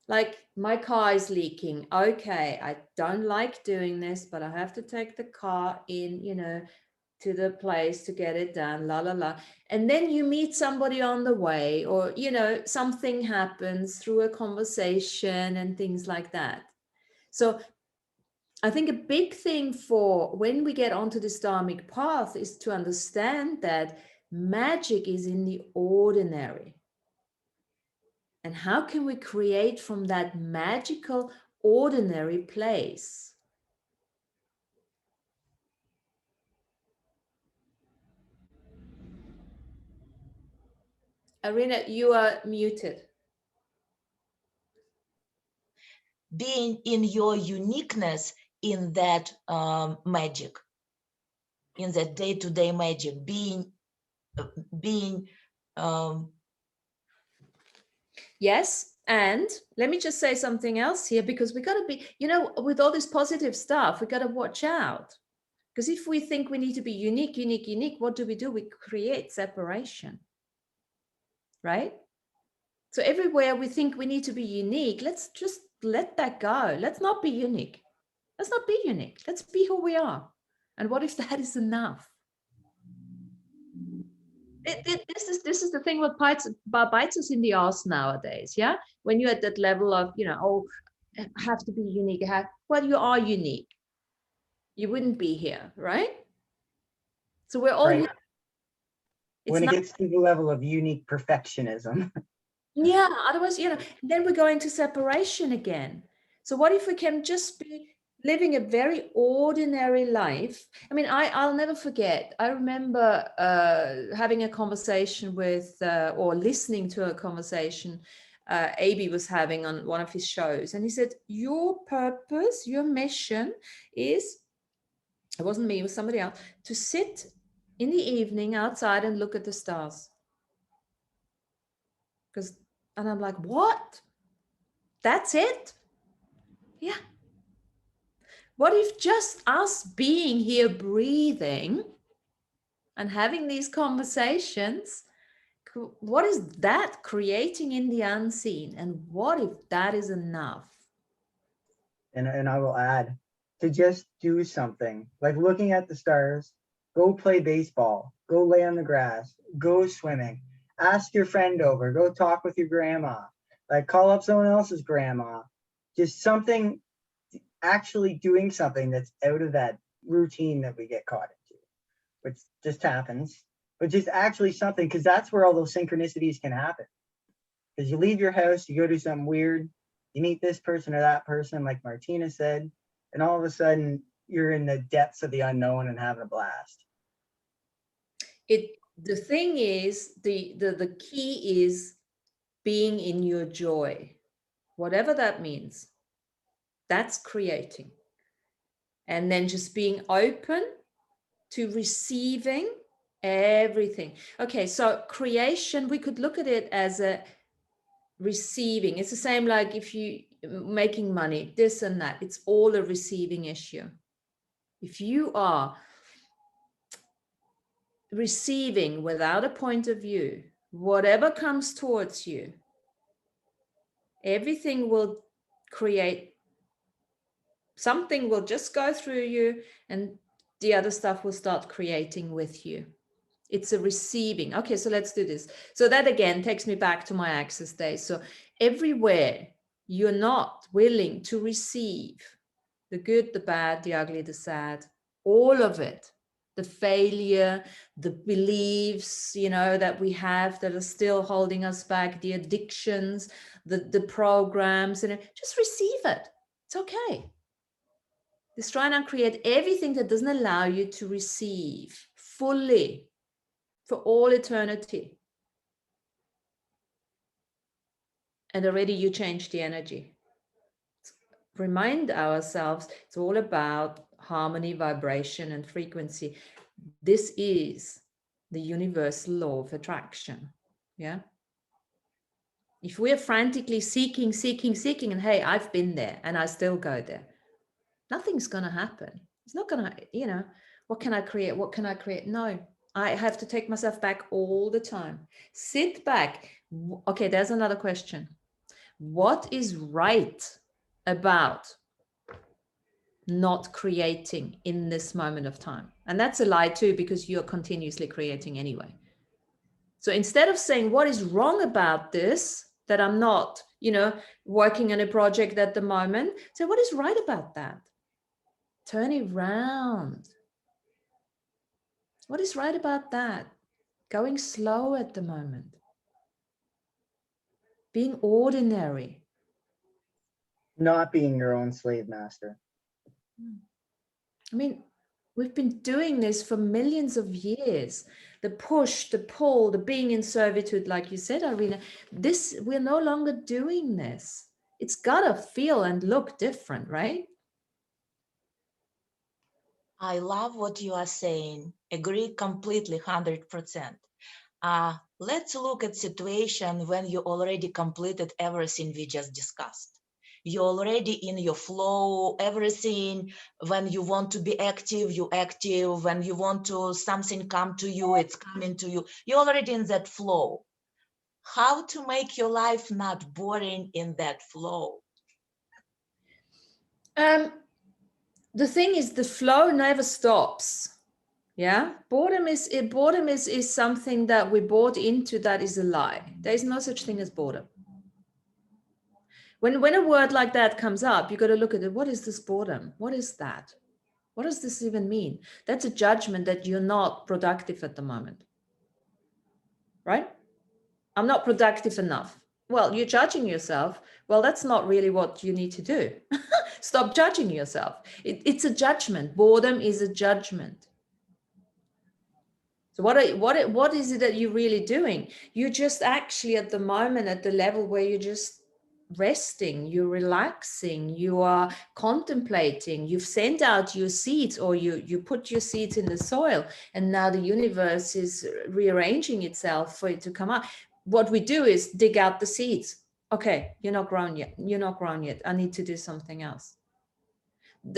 Like my car is leaking. Okay, I don't like doing this, but I have to take the car in, you know, to the place to get it done, la, la, la. And then you meet somebody on the way, or, you know, something happens through a conversation and things like that. So I think a big thing for when we get onto this dharmic path is to understand that magic is in the ordinary. And how can we create from that magical, ordinary place? Arina, you are muted. Being in your uniqueness in that magic, in that day-to-day magic, being Yes. And let me just say something else here, because we got to be, you know, with all this positive stuff, we got to watch out. Because if we think we need to be unique, unique, unique, what do? We create separation, right? So everywhere we think we need to be unique, let's just let that go. Let's not be unique. Let's not be unique. Let's be who we are. And what if that is enough? This is the thing what bites us in the ass nowadays. Yeah, when you're at that level of, you know, oh, I have to be unique. Well, you are unique. You wouldn't be here, right? So we're all Right. When it not, gets to the level of unique perfectionism. yeah. Otherwise, you know, then we go into separation again. So what if we can just be living a very ordinary life? I mean, I'll never forget. I remember having a conversation with, or listening to a conversation AB was having on one of his shows. And he said, your purpose, your mission is, it wasn't me, it was somebody else, to sit in the evening outside and look at the stars. And I'm like, what? That's it? Yeah. What if just us being here, breathing and having these conversations, what is that creating in the unseen? And what if that is enough? And I will add, to just do something, like looking at the stars, go play baseball, go lay on the grass, go swimming, ask your friend over, go talk with your grandma, like call up someone else's grandma, just something, actually doing something that's out of that routine that we get caught into, which just happens, but just actually something, because that's where all those synchronicities can happen. Because you leave your house, you go do something weird, you meet this person or that person, like Martina said, and all of a sudden you're in the depths of the unknown and having a blast. The thing is, the key is being in your joy, whatever that means. That's creating. And then just being open to receiving everything. Okay, so creation, we could look at it as a receiving. It's the same like if you making money, this and that, it's all a receiving issue. If you are receiving without a point of view, whatever comes towards you, everything will create, something will just go through you and the other stuff will start creating with you. It's a receiving. Okay, so let's do this. So that again takes me back to my access days. So everywhere you're not willing to receive the good, the bad, the ugly, the sad, all of it, the failure, the beliefs, you know, that we have that are still holding us back, the addictions, the programs, and just receive it. It's okay. Just try and create everything that doesn't allow you to receive fully for all eternity. And already you change the energy. Remind ourselves, it's all about harmony, vibration, and frequency. This is the universal law of attraction. Yeah. If we're frantically seeking, and hey, I've been there and I still go there, nothing's going to happen. It's not going to, you know, What can I create? What can I create? No, I have to take myself back all the time. Sit back. Okay, there's another question. What is right about not creating in this moment of time? And that's a lie too, because you're continuously creating anyway. So instead of saying what is wrong about this, that I'm not, working on a project at the moment, say what is right about that? Turn it around. What is right about that? Going slow at the moment. Being ordinary. Not being your own slave master. I mean, we've been doing this for millions of years. The push, the pull, the being in servitude, like you said, Irina, we're no longer doing this. It's gotta feel and look different, right? I love what you are saying. Agree completely, 100%. Let's look at situation when you already completed everything we just discussed. You're already in your flow, everything. When you want to be active, you're active. When you want to something come to you, it's coming to you. You're already in that flow. How to make your life not boring in that flow? The thing is, the flow never stops. Yeah, boredom is something that we bought into. That is a lie. There is no such thing as boredom. When a word like that comes up, you got to look at it. What is this boredom? What is that? What does this even mean? That's a judgment that you're not productive at the moment, right? I'm not productive enough. Well, you're judging yourself. Well, that's not really what you need to do. Stop judging yourself. It's a judgment. Boredom is a judgment. So what is it that you're really doing? You're just actually at the moment at the level where you're just resting, you're relaxing, you are contemplating, you've sent out your seeds, or you put your seeds in the soil, and now the universe is rearranging itself for it to come out. What we do is dig out the seeds. Okay, you're not grown yet. You're not grown yet. I need to do something else.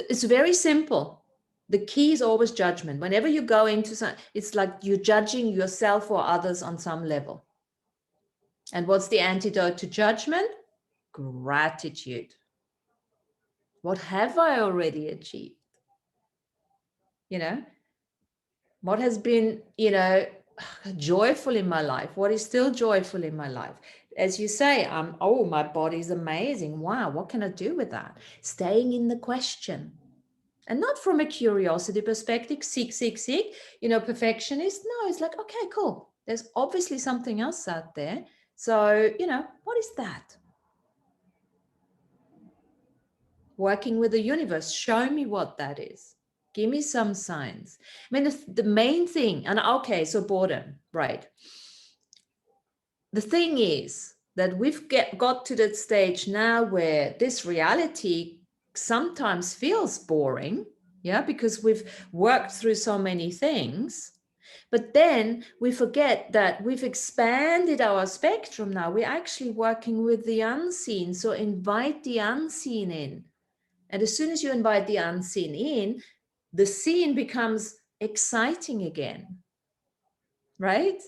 It's very simple. The key is always judgment. Whenever you go into something, it's like you're judging yourself or others on some level. And what's the antidote to judgment? Gratitude. What have I already achieved? What has been, joyful in my life? What is still joyful in my life? As you say, my body's amazing. Wow, what can I do with that? Staying in the question. And not from a curiosity perspective, seek, perfectionist. No, it's like, okay, cool. There's obviously something else out there. So, what is that? Working with the universe, show me what that is. Give me some signs. I mean, the main thing, and okay, so boredom, right? The thing is that we've got to that stage now where this reality sometimes feels boring, yeah, because we've worked through so many things. But then we forget that we've expanded our spectrum now. We're actually working with the unseen. So invite the unseen in. And as soon as you invite the unseen in, the seen becomes exciting again, right?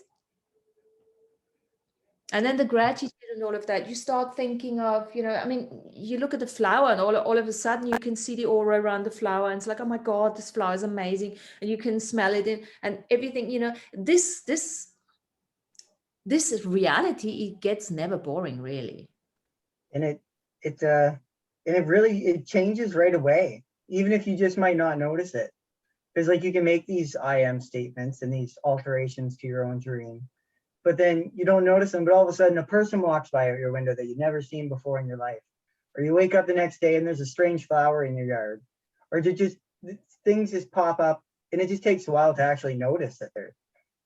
And then the gratitude and all of that, you start thinking of, you look at the flower and all of a sudden you can see the aura around the flower. And it's like, oh my God, this flower is amazing. And you can smell it and everything, this reality, it gets never boring, really. And it changes right away, even if you just might not notice it. Because like you can make these I am statements and these alterations to your own dream, but then you don't notice them, but all of a sudden a person walks by out your window that you've never seen before in your life. Or you wake up the next day and there's a strange flower in your yard. Or things just pop up, and it just takes a while to actually notice that they're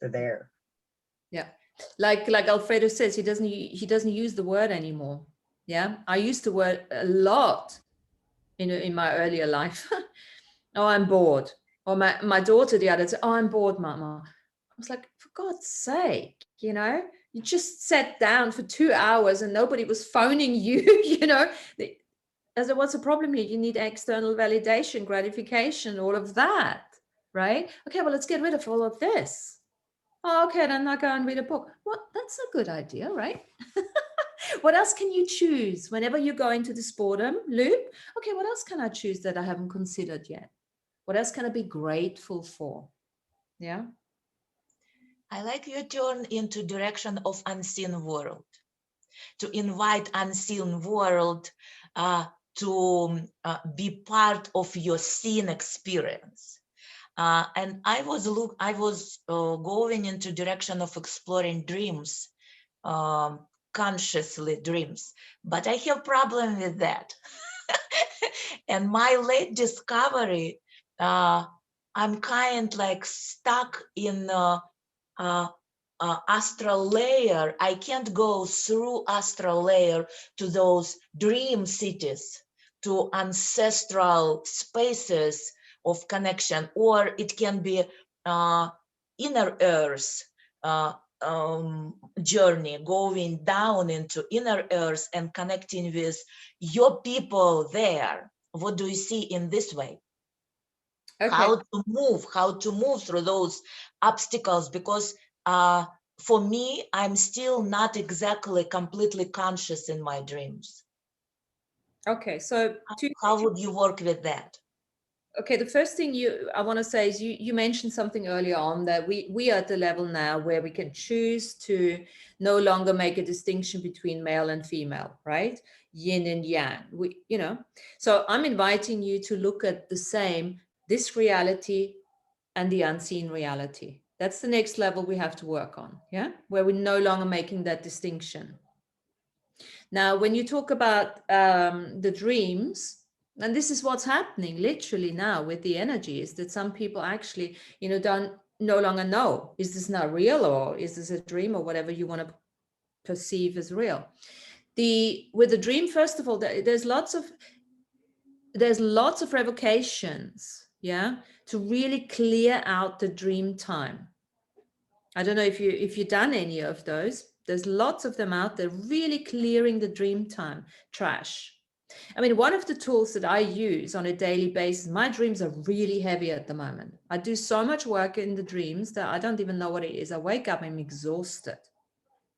there. Yeah. Like Alfredo says, he doesn't use the word anymore. Yeah. I used the word a lot in my earlier life. Oh, I'm bored. Or my daughter the other day, oh, I'm bored, Mama. I was like, for God's sake, you just sat down for 2 hours and nobody was phoning you, I said, what's the problem here? You need external validation, gratification, all of that. right? Okay, well, let's get rid of all of this. Oh, okay, then I'll go and read a book. Well, that's a good idea, right? What else can you choose whenever you go into this boredom loop? Okay, what else can I choose that I haven't considered yet? What else can I be grateful for? Yeah. I like your turn into direction of unseen world, to invite unseen world to be part of your seen experience. And I was going into direction of exploring dreams, consciously dreams, but I have problem with that. And my late discovery, I'm kind like stuck in astral layer. I can't go through astral layer to those dream cities, to ancestral spaces of connection, or it can be inner earth journey, going down into inner earth and connecting with your people there. What do you see in this way? Okay. How to move through those obstacles, because for me, I'm still not exactly completely conscious in my dreams. Okay. So How would you work with that? okay, the first thing I want to say is you mentioned something earlier on that we are at the level now where we can choose to no longer make a distinction between male and female, right? Yin and yang. So I'm inviting you to look at this reality and the unseen reality. That's the next level we have to work on, yeah? Where we're no longer making that distinction. Now, when you talk about the dreams, and this is what's happening literally now with the energy, is that some people actually, don't no longer know, is this not real, or is this a dream, or whatever you want to perceive as real. With the dream, first of all, there's lots of revocations, yeah, to really clear out the dream time. I don't know if you've done any of those. There's lots of them out there, really clearing the dream time trash. I mean, one of the tools that I use on a daily basis, my dreams are really heavy at the moment. I do so much work in the dreams that I don't even know what it is. I wake up, I'm exhausted.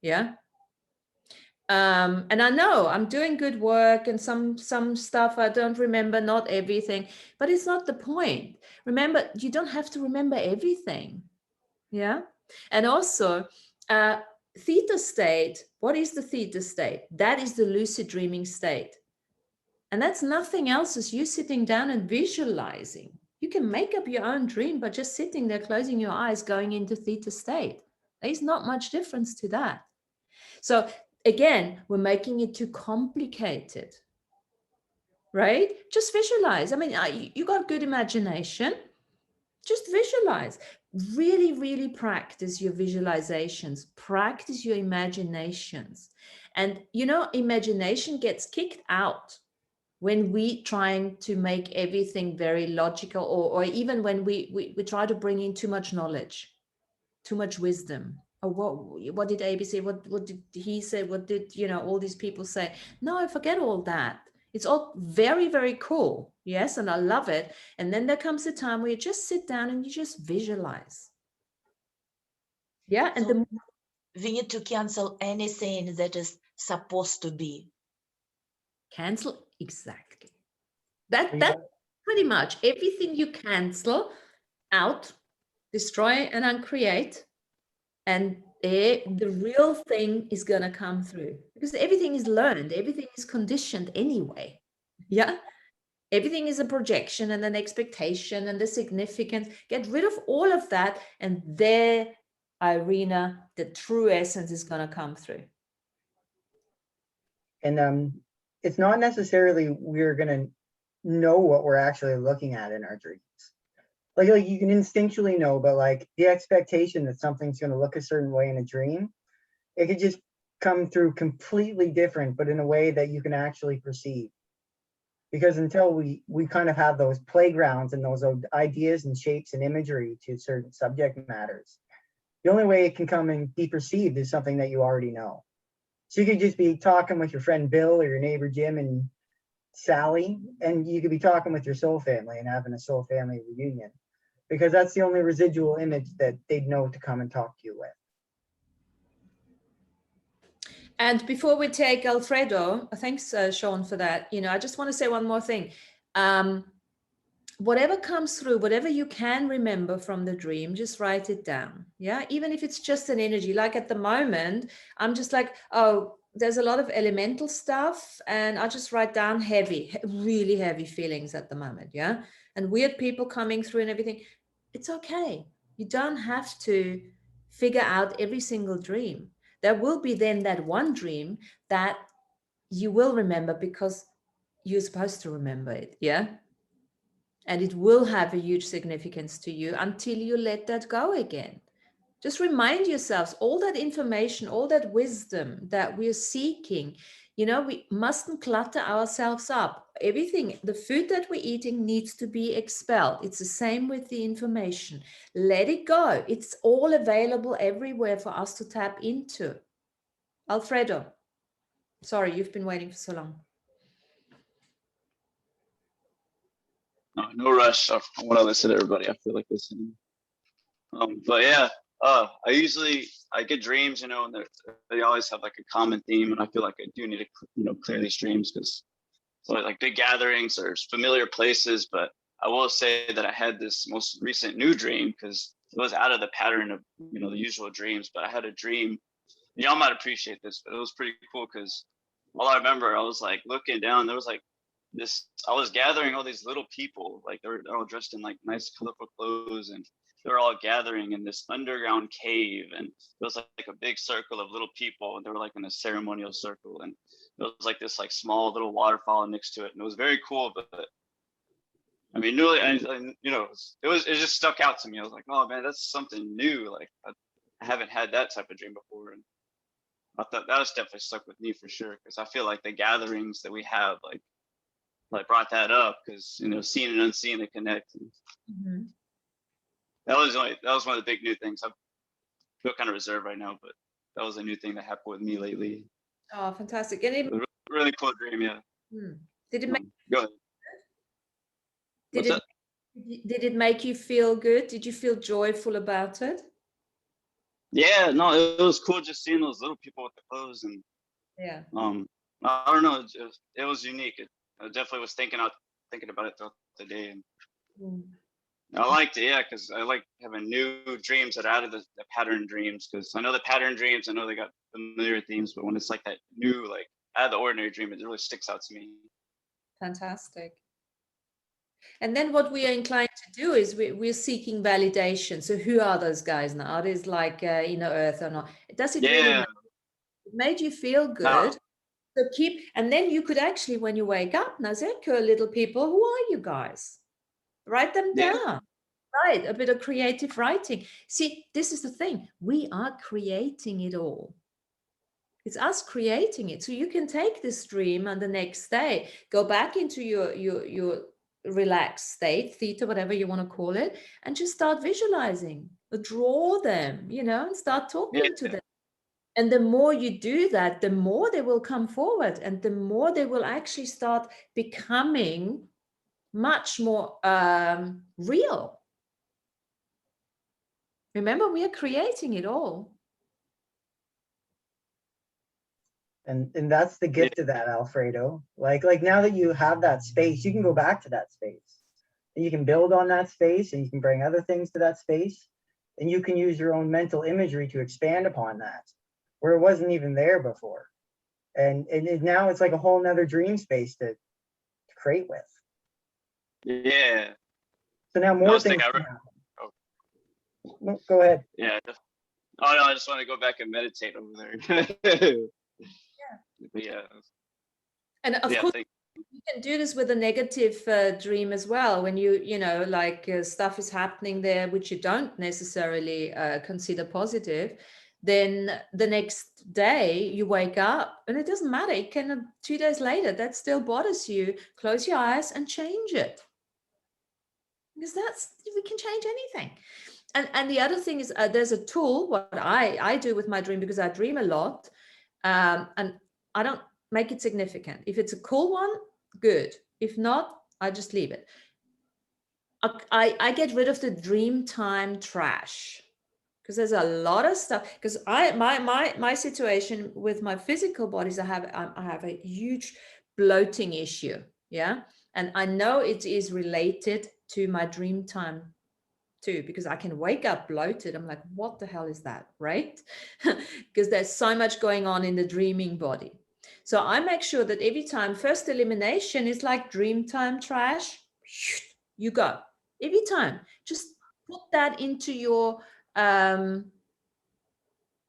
Yeah. And I know I'm doing good work, and some stuff I don't remember, not everything, but it's not the point. Remember, you don't have to remember everything. Yeah. And also, theta state, what is the theta state? That is the lucid dreaming state. And that's nothing else as you sitting down and visualizing. You can make up your own dream by just sitting there, closing your eyes, going into theta state. There's not much difference to that. So again, we're making it too complicated, right? Just visualize. I mean, you got good imagination. Just visualize. Really, really practice your visualizations. Practice your imaginations. And, imagination gets kicked out when we trying to make everything very logical, or even when we try to bring in too much knowledge, too much wisdom. Or what did AB say? What did he say? What did, all these people say? No, I forget all that. It's all very, very cool. Yes, and I love it. And then there comes a time where you just sit down and you just visualize. Yeah, and So we need to cancel anything that is supposed to be. Cancel, exactly. That's pretty much everything you cancel out, destroy and uncreate, and the real thing is going to come through, because everything is learned, everything is conditioned anyway. Yeah, everything is a projection and an expectation and the significance. Get rid of all of that, and there, Irina, the true essence is going to come through. And it's not necessarily we're gonna know what we're actually looking at in our dreams. Like you can instinctually know, but like the expectation that something's gonna look a certain way in a dream, it could just come through completely different, but in a way that you can actually perceive. Because until we kind of have those playgrounds and those ideas and shapes and imagery to certain subject matters, the only way it can come and be perceived is something that you already know. So you could just be talking with your friend Bill or your neighbor Jim and Sally, and you could be talking with your soul family and having a soul family reunion. because that's the only residual image that they'd know to come and talk to you with. And before we take Alfredo, thanks, Sean, for that. You know, I just want to say one more thing. Whatever comes through, whatever you can remember from the dream, just write it down. Yeah, even if it's just an energy. Like at the moment, I'm just like, oh, there's a lot of elemental stuff, and I just write down heavy, really heavy feelings at the moment. Yeah, and weird people coming through and everything. It's okay. You don't have to figure out every single dream. There will be then that one dream that you will remember because you're supposed to remember it. Yeah. And it will have a huge significance to you until you let that go again. Just remind yourselves all that information, all that wisdom that we're seeking. You know, we mustn't clutter ourselves up. Everything, the food that we're eating needs to be expelled. It's the same with the information. Let it go. It's all available everywhere for us to tap into. Alfredo, sorry, you've been waiting for so long. No rush. I want to listen to everybody. I feel like listening. But yeah, I get dreams, you know, and they always have like a common theme, and I feel like I do need to, you know, clear these dreams because so like big gatherings or familiar places. But I will say that I had this most recent new dream because it was out of the pattern of, you know, the usual dreams. But I had a dream. Y'all might appreciate this, but it was pretty cool because all I remember, I was like looking down. There was like I was gathering all these little people, like they're all dressed in like nice colorful clothes, and they're all gathering in this underground cave, and it was like a big circle of little people, and they were like in a ceremonial circle, and there was like this like small little waterfall next to it, and it was very cool. But I mean, really, and you know, it just stuck out to me. I was like, oh man, that's something new. Like I haven't had that type of dream before, and I thought that was definitely stuck with me for sure, because I feel like the gatherings that we have, like brought that up, because, you know, seeing and unseen, they connect. And that was one of the big new things. I feel kind of reserved right now, but that was a new thing that happened with me lately. Oh, fantastic. And it, really cool dream, yeah. Did it make go ahead. Did it make you feel good? Did you feel joyful about it? Yeah, no, it was cool just seeing those little people with the clothes, and yeah. I don't know, it was unique. I definitely was thinking about it throughout the day, and I liked it, yeah, because I like having new dreams that are out of the pattern dreams, because I know the pattern dreams, I know they got familiar themes, but when it's like that new, like out of the ordinary dream, it really sticks out to me. Fantastic. And then what we are inclined to do is we're seeking validation. So who are those guys now? Are these like inner earth or not? Does it really matter? It made you feel good. So and then you could actually, when you wake up, Nazeko, little people, who are you guys? Write them down. Right, a bit of creative writing. See, this is the thing. We are creating it all. It's us creating it. So you can take this dream and the next day, go back into your relaxed state, theta, whatever you want to call it, and just start visualizing, draw them, you know, and start talking to them. And the more you do that, the more they will come forward, and the more they will actually start becoming much more real. Remember, we are creating it all. And that's the gift of that, Alfredo. Like now that you have that space, you can go back to that space. And you can build on that space, and you can bring other things to that space. And you can use your own mental imagery to expand upon that, where it wasn't even there before. And now it's like a whole nother dream space to create with. Yeah. So now more things can happen. No, go ahead. Yeah. Oh no, I just want to go back and meditate over there. Yeah. And of course, you can do this with a negative dream as well. When you know, like stuff is happening there, which you don't necessarily consider positive. Then the next day you wake up and it doesn't matter. It can 2 days later, that still bothers you. Close your eyes and change it. Because we can change anything. And the other thing is there's a tool, what I do with my dream, because I dream a lot. And I don't make it significant. If it's a cool one, good. If not, I just leave it. I get rid of the dream time trash, because there's a lot of stuff. Because my situation with my physical bodies, I have a huge bloating issue. Yeah. And I know it is related to my dream time too, because I can wake up bloated. I'm like, what the hell is that? Right? Because there's so much going on in the dreaming body. So I make sure that every time, first elimination is like dream time trash. You go. Every time. Just put that into your I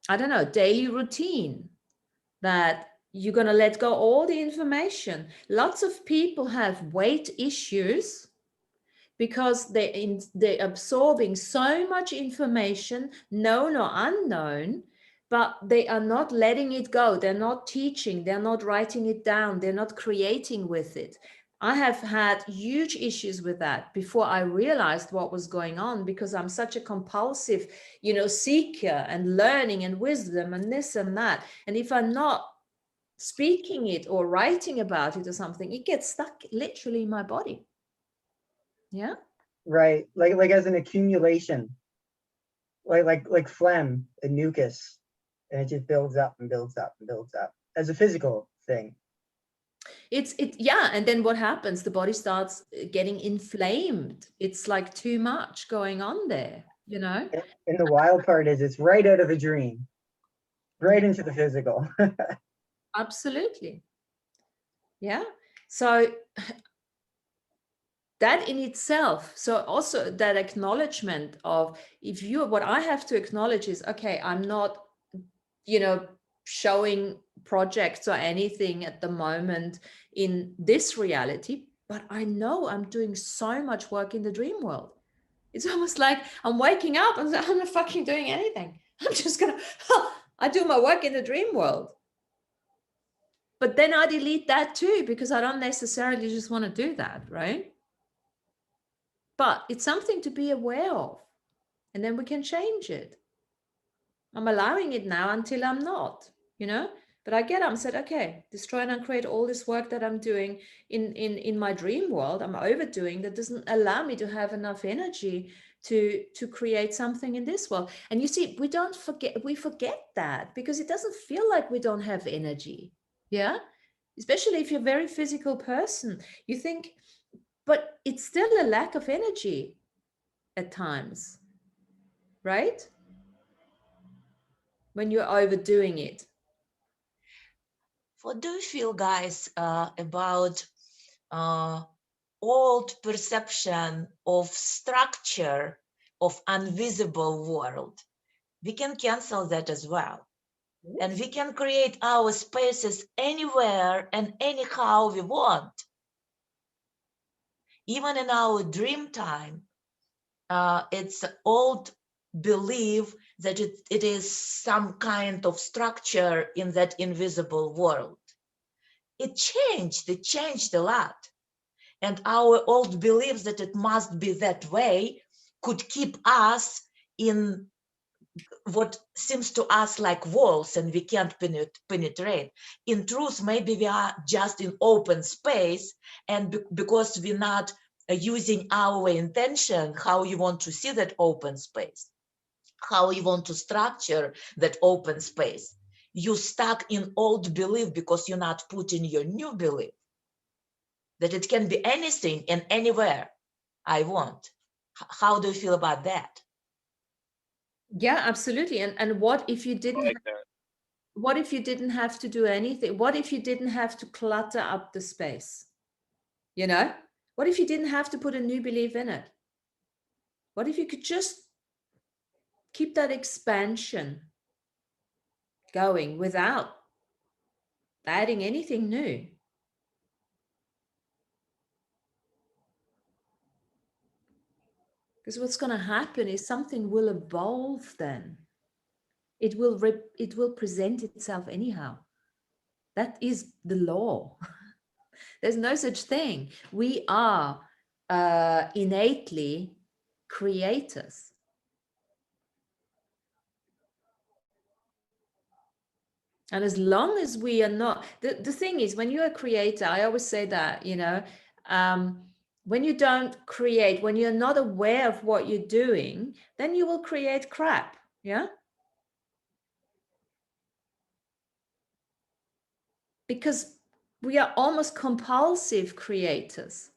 don't know, daily routine, that you're going to let go all the information. Lots of people have weight issues because they're absorbing so much information, known or unknown, but they are not letting it go. They're not teaching, they're not writing it down, they're not creating with it. I have had huge issues with that before I realized what was going on, because I'm such a compulsive, seeker and learning and wisdom and this and that. And if I'm not speaking it or writing about it or something, it gets stuck literally in my body. Yeah. Right. Like as an accumulation, like phlegm and mucus, and it just builds up and builds up and builds up as a physical thing. Yeah. And then what happens? The body starts getting inflamed. It's like too much going on there, And the wild part is it's right out of a dream, right into the physical. Absolutely. Yeah. So that in itself, so also that acknowledgement of, what I have to acknowledge is, okay, I'm not, showing projects or anything at the moment in this reality, but I know I'm doing so much work in the dream world. It's almost like I'm waking up and I'm not fucking doing anything. I'm just I do my work in the dream world. But then I delete that too, because I don't necessarily just want to do that, right? But it's something to be aware of, and then we can change it. I'm allowing it now until I'm not, but I get up and said, okay, destroy and uncreate all this work that I'm doing in my dream world. I'm overdoing that, doesn't allow me to have enough energy to create something in this world. And you see, we forget that, because it doesn't feel like we don't have energy. Yeah. Especially if you're a very physical person, you think, but it's still a lack of energy at times, right? When you're overdoing it. What do you feel, guys, about old perception of structure of invisible world? We can cancel that as well. And we can create our spaces anywhere and anyhow we want. Even in our dream time, it's old belief that it is some kind of structure in that invisible world. It changed a lot. And our old beliefs that it must be that way could keep us in what seems to us like walls, and we can't penetrate. In truth, maybe we are just in open space, and because we're not using our intention, how you want to see that open space, how you want to structure that open space, you stuck in old belief because you're not putting your new belief that it can be anything and anywhere I want. How do you feel about that? Yeah, absolutely. And what if you didn't like that. what if you didn't have to do anything? What if you didn't have to clutter up the space? What if you didn't have to put a new belief in it? What if you could just keep that expansion going without adding anything new? Because what's going to happen is something will evolve then. It will present itself anyhow. That is the law. There's no such thing. We are innately creators. And as long as we are not, the thing is, when you're a creator, I always say that, When you don't create, when you're not aware of what you're doing, then you will create crap. Yeah. Because we are almost compulsive creators.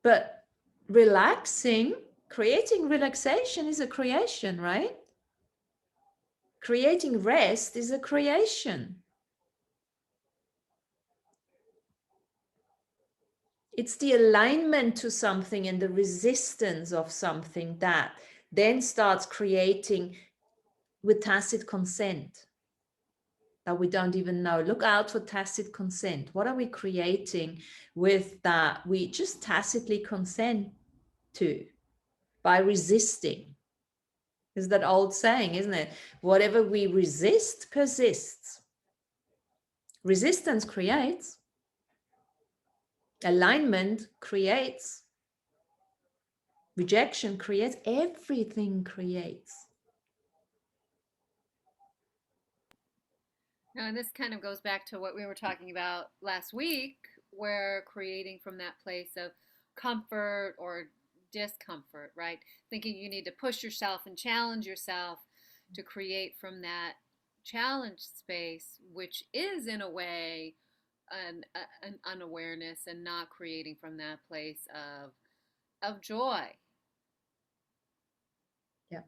But relaxing, creating relaxation is a creation, right? Creating rest is a creation. It's the alignment to something and the resistance of something that then starts creating with tacit consent that we don't even know. Look out for tacit consent. What are we creating with that we just tacitly consent to by resisting? Is that old saying, isn't it? Whatever we resist persists. Resistance creates. Alignment creates. Rejection creates. Everything creates. Now, and this kind of goes back to what we were talking about last week, where creating from that place of comfort or discomfort, right? Thinking you need to push yourself and challenge yourself to create from that challenge space, which is in a way an unawareness and not creating from that place of joy. Yeah.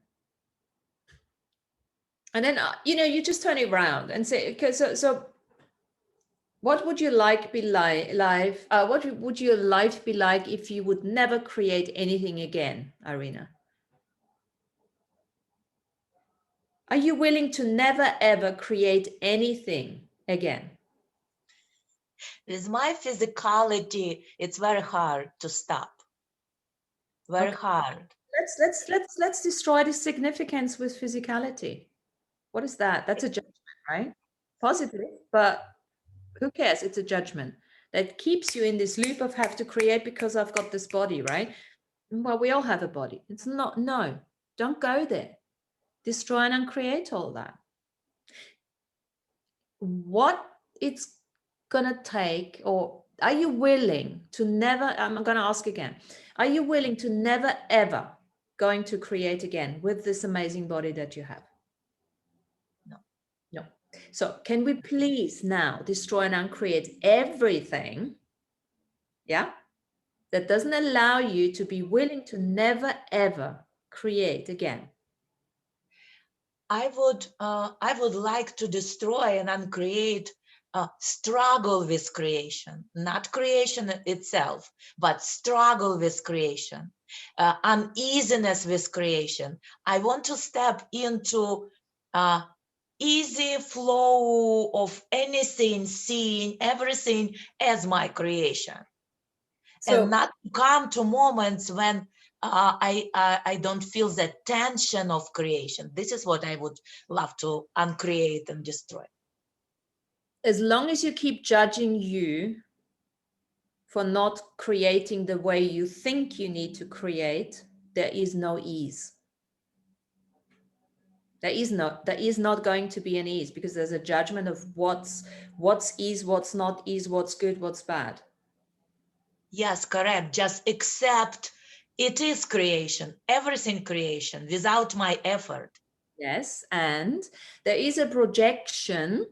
And then, you just turn it around and say, okay, so what would your life be like? What would your life be like if you would never create anything again, Irina? Are you willing to never ever create anything again? With my physicality, it's very hard to stop. Very hard. Let's destroy the significance with physicality. What is that? That's a judgment, right? Positive, but who cares? It's a judgment that keeps you in this loop of have to create because I've got this body, right? Well, we all have a body. It's not, no, don't go there. Destroy and uncreate all that. What it's gonna take, or are you willing to never, I'm gonna ask again, are you willing to never ever going to create again with this amazing body that you have? No. So can we please now destroy and uncreate everything, yeah, that doesn't allow you to be willing to never ever create again? I would like to destroy and uncreate struggle with creation, not creation itself, but struggle with creation, uneasiness with creation. I want to step into easy flow of anything, seeing everything as my creation, So, and not come to moments when I don't feel the tension of creation. This is what I would love to uncreate and destroy. as long as you keep judging you for not creating the way you think you need to create, there is no ease. There is not going to be an ease, because there's a judgment of what's ease, what's not ease, what's good, what's bad. Yes, correct. Just accept it is creation, everything creation, without my effort. Yes, and there is a projection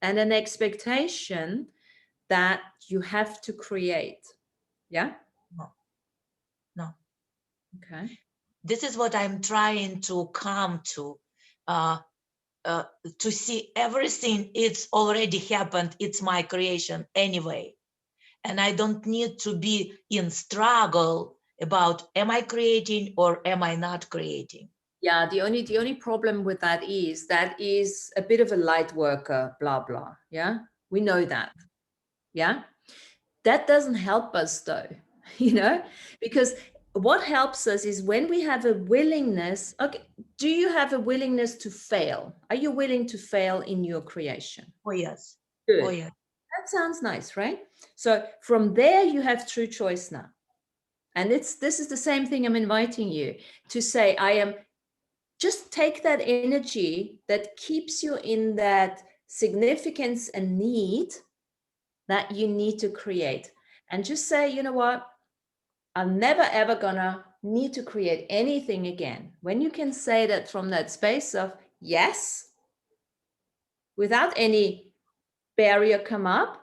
and an expectation that you have to create. Yeah? No. Okay. This is what I'm trying to come to see everything. It's already happened. It's my creation anyway. And I don't need to be in struggle about am I creating or am I not creating? Yeah, the only problem with that is a bit of a light worker, blah, blah. Yeah, we know that. Yeah, that doesn't help us though, because what helps us is when we have a willingness. Okay, do you have a willingness to fail? Are you willing to fail in your creation? Oh, yes. Good. Oh, yes. That sounds nice, right? So from there, you have true choice now. And this is the same thing I'm inviting you to say. Just take that energy that keeps you in that significance and need that you need to create. and just say, you know what, I'm never ever gonna need to create anything again. When you can say that from that space of yes, without any barrier come up,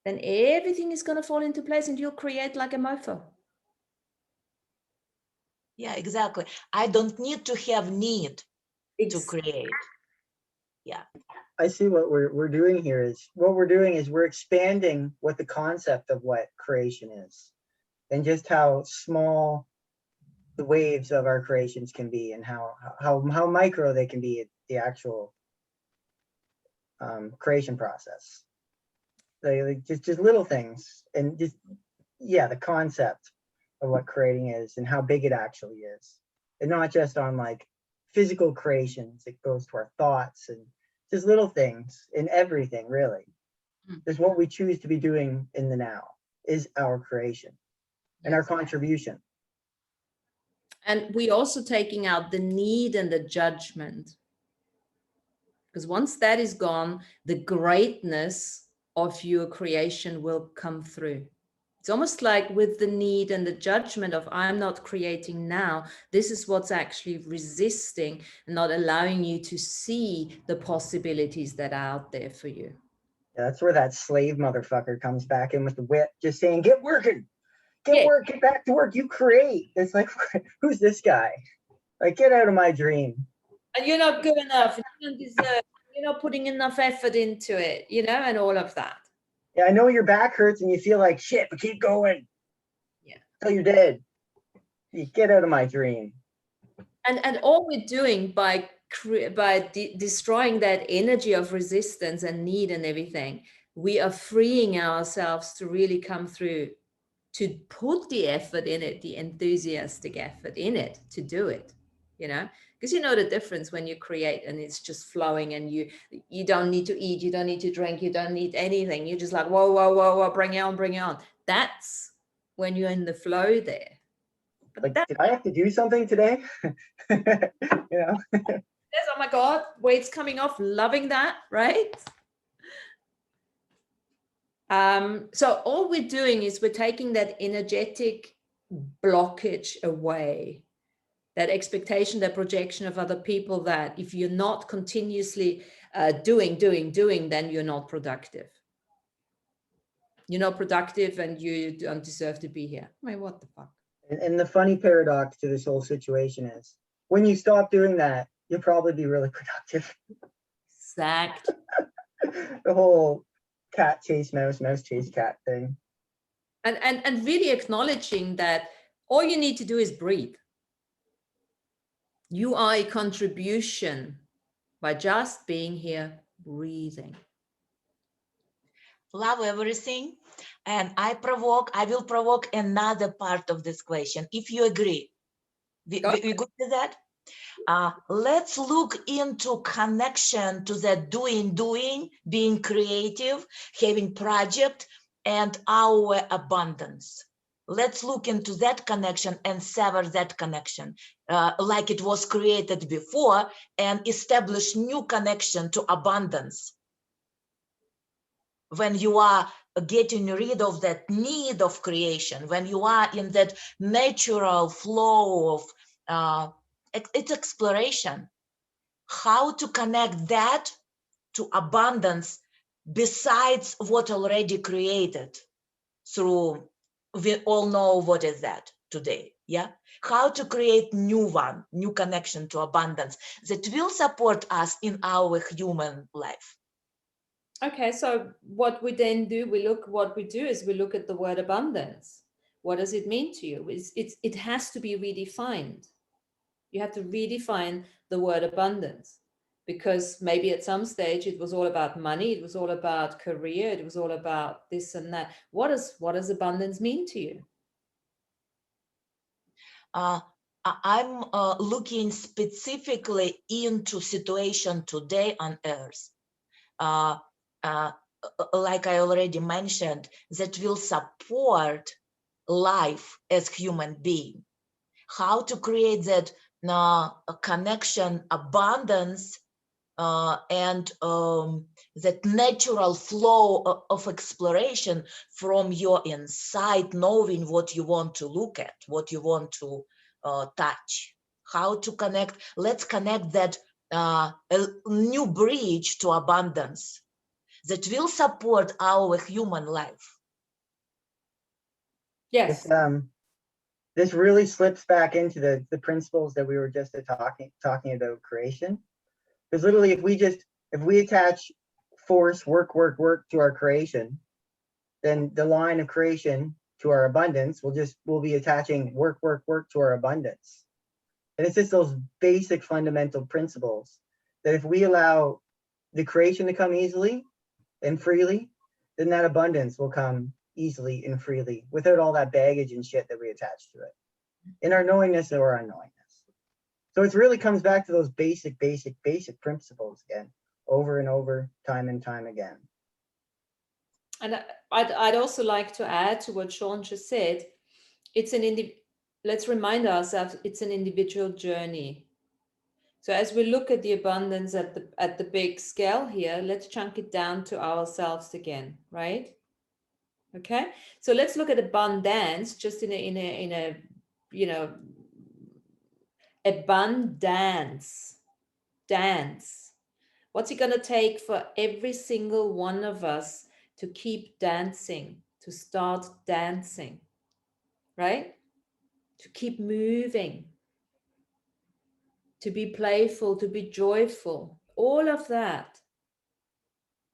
then everything is going to fall into place and you'll create like a mofo. Yeah, exactly. I don't need to have need to create. Yeah. I see what we're doing here is we're expanding what the concept of what creation is, and just how small the waves of our creations can be, and how micro they can be at the actual creation process. Like just little things, and just the concept of what creating is and how big it actually is, and not just on like physical creations. It goes to our thoughts and just little things in everything, really. Just what we choose to be doing in the now is our creation and our contribution. And we also taking out the need and the judgment. Because once that is gone, the greatness of your creation will come through. It's almost like with the need and the judgment of I'm not creating now, this is what's actually resisting and not allowing you to see the possibilities that are out there for you. Yeah, that's where that slave motherfucker comes back in with the whip, just saying, get working, get back to work, you create. It's like, who's this guy? Like, get out of my dream. And you're not good enough, you don't deserve, you're not putting enough effort into it, you know, and all of that. Yeah, I know your back hurts and you feel like shit, but keep going. Yeah. Until you're dead. You get out of my dream. And all we're doing by destroying that energy of resistance and need and everything, we are freeing ourselves to really come through, to put the effort in it, the enthusiastic effort in it, to do it, you know, because you know the difference when you create and it's just flowing and you don't need to eat, you don't need to drink, you don't need anything. You're just like, whoa, whoa, whoa, whoa, bring it on, bring it on. That's when you're in the flow there. But like, did I have to do something today? You know? Yes, oh my God, weight's coming off, loving that, right? So all we're doing is we're taking that energetic blockage away, that expectation, that projection of other people, that if you're not continuously doing, then you're not productive. You're not productive and you don't deserve to be here. I mean, what the fuck? And the funny paradox to this whole situation is when you stop doing that, you'll probably be really productive. Exact. The whole cat chase mouse, mouse chase cat thing. And really acknowledging that all you need to do is breathe. You are a contribution by just being here, breathing. Love everything. And I will provoke another part of this question. If you agree, we good with that? Let's look into connection to the doing, being creative, having project, and our abundance. Let's look into that connection and sever that connection like it was created before and establish new connection to abundance. When you are getting rid of that need of creation, when you are in that natural flow of it's exploration, how to connect that to abundance besides what already created through, we all know what is that today, yeah? How to create new connection to abundance that will support us in our human life. Okay, so what we then do, we look at the word abundance. What does it mean to you? It has to be redefined. You have to redefine the word abundance, because maybe at some stage it was all about money, it was all about career, it was all about this and that. What does abundance mean to you? I'm looking specifically into situation today on Earth. Like I already mentioned, that will support life as human being. How to create that connection, abundance and that natural flow of exploration from your inside, knowing what you want to look at, what you want to touch, how to connect. Let's connect that a new bridge to abundance that will support our human life. Yes. This really slips back into the principles that we were just talking about creation. Because literally, if we attach force, work to our creation, then the line of creation to our abundance we'll be attaching work to our abundance. And it's just those basic fundamental principles that if we allow the creation to come easily and freely, then that abundance will come easily and freely without all that baggage and shit that we attach to it in our knowingness or unknowingness. So it really comes back to those basic principles again, over and over, time and time again. And I'd also like to add to what Sean just said. Let's remind ourselves it's an individual journey. So as we look at the abundance at the big scale here, let's chunk it down to ourselves again, right? Okay, so let's look at abundance just in a abundance dance. What's it going to take for every single one of us to keep dancing, to start dancing, right? To keep moving, to be playful, to be joyful, all of that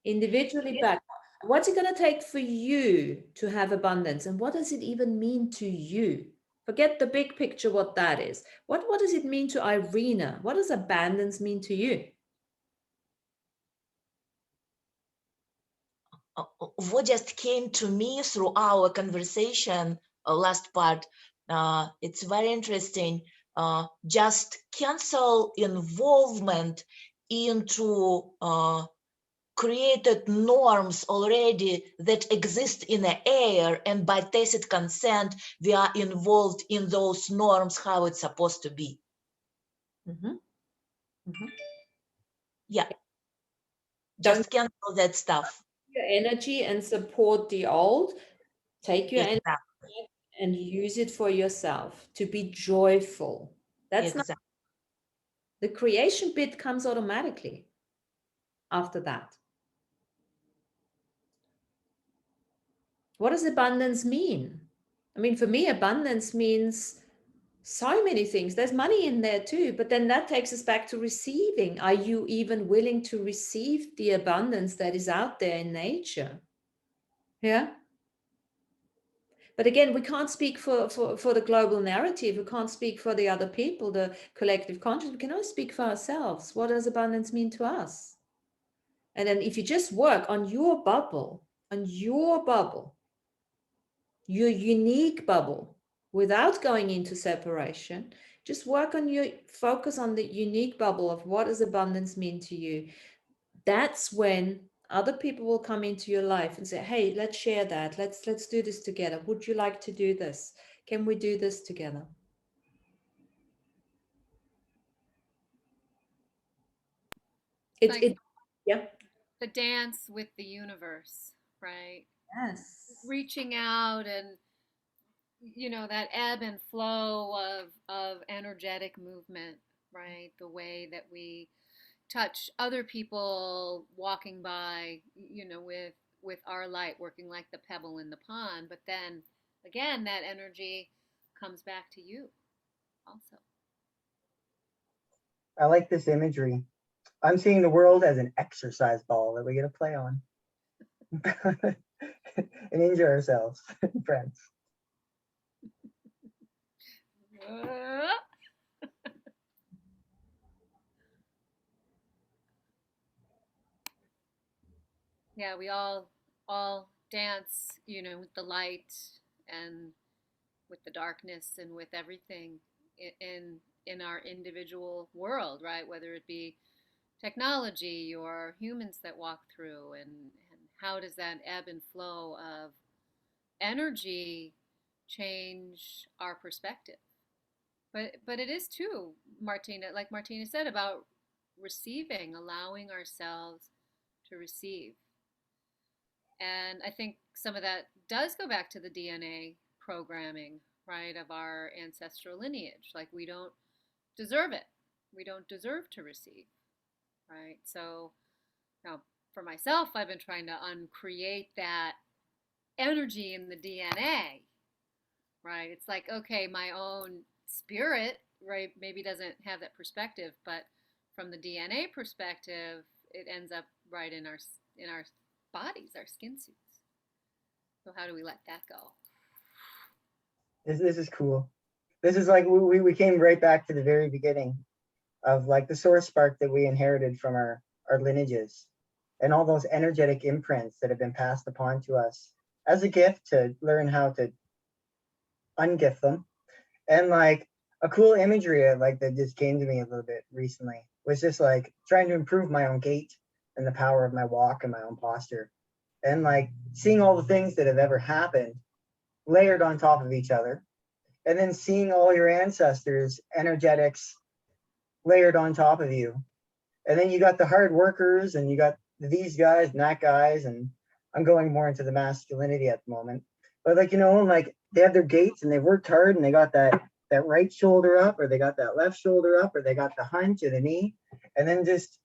individually back. What's it going to take for you to have abundance? And what does it even mean to you? Forget the big picture, what that is. What does it mean to Irina? What does abundance mean to you? What just came to me through our conversation, last part, it's very interesting. Just cancel involvement into created norms already that exist in the air, and by tacit consent, we are involved in those norms, how it's supposed to be. Mm-hmm. Mm-hmm. Yeah, just cancel that stuff. Your energy and support the old. Take your Exactly. energy and use it for yourself to be joyful. That's Exactly. not the creation bit comes automatically after that. What does abundance mean? I mean, for me, abundance means so many things. There's money in there too, but then that takes us back to receiving. Are you even willing to receive the abundance that is out there in nature? Yeah. But again, we can't speak for the global narrative. We can't speak for the other people, the collective conscious. We can only speak for ourselves. What does abundance mean to us? And then if you just work on your bubble, your unique bubble, without going into separation, just work on your focus on the unique bubble of what does abundance mean to you. That's when other people will come into your life and say, hey, let's share that. Let's do this together. Would you like to do this? Can we do this together? Yeah. The dance with the universe, right? Yes. Reaching out and that ebb and flow of energetic movement, right? The way that we touch other people walking by, with our light working like the pebble in the pond, but then again that energy comes back to you also. I like this imagery. I'm seeing the world as an exercise ball that we get to play on and enjoy ourselves, friends. Yeah, we all dance, with the light and with the darkness and with everything in our individual world, right? Whether it be technology or humans that walk through, and how does that ebb and flow of energy change our perspective? But it is too, Martina, like Martina said, about receiving, allowing ourselves to receive. And I think some of that does go back to the DNA programming, right, of our ancestral lineage. Like, we don't deserve it. We don't deserve to receive, right? So now for myself, I've been trying to uncreate that energy in the DNA, right? It's like, okay, my own spirit, right, maybe doesn't have that perspective, but from the DNA perspective, it ends up right in our bodies, our skin suits. So how do we let that go? This is cool. This is like we came right back to the very beginning of like the source spark that we inherited from our lineages, and all those energetic imprints that have been passed upon to us as a gift to learn how to ungift them. And like a cool imagery like that just came to me a little bit recently was just like trying to improve my own gait and the power of my walk and my own posture, and like seeing all the things that have ever happened layered on top of each other, and then seeing all your ancestors energetics layered on top of you. And then you got the hard workers, and you got these guys and that guys, and I'm going more into the masculinity at the moment. But like, you know, like they have their gaits and they worked hard and they got that right shoulder up, or they got that left shoulder up, or they got the hunch or the knee. And then just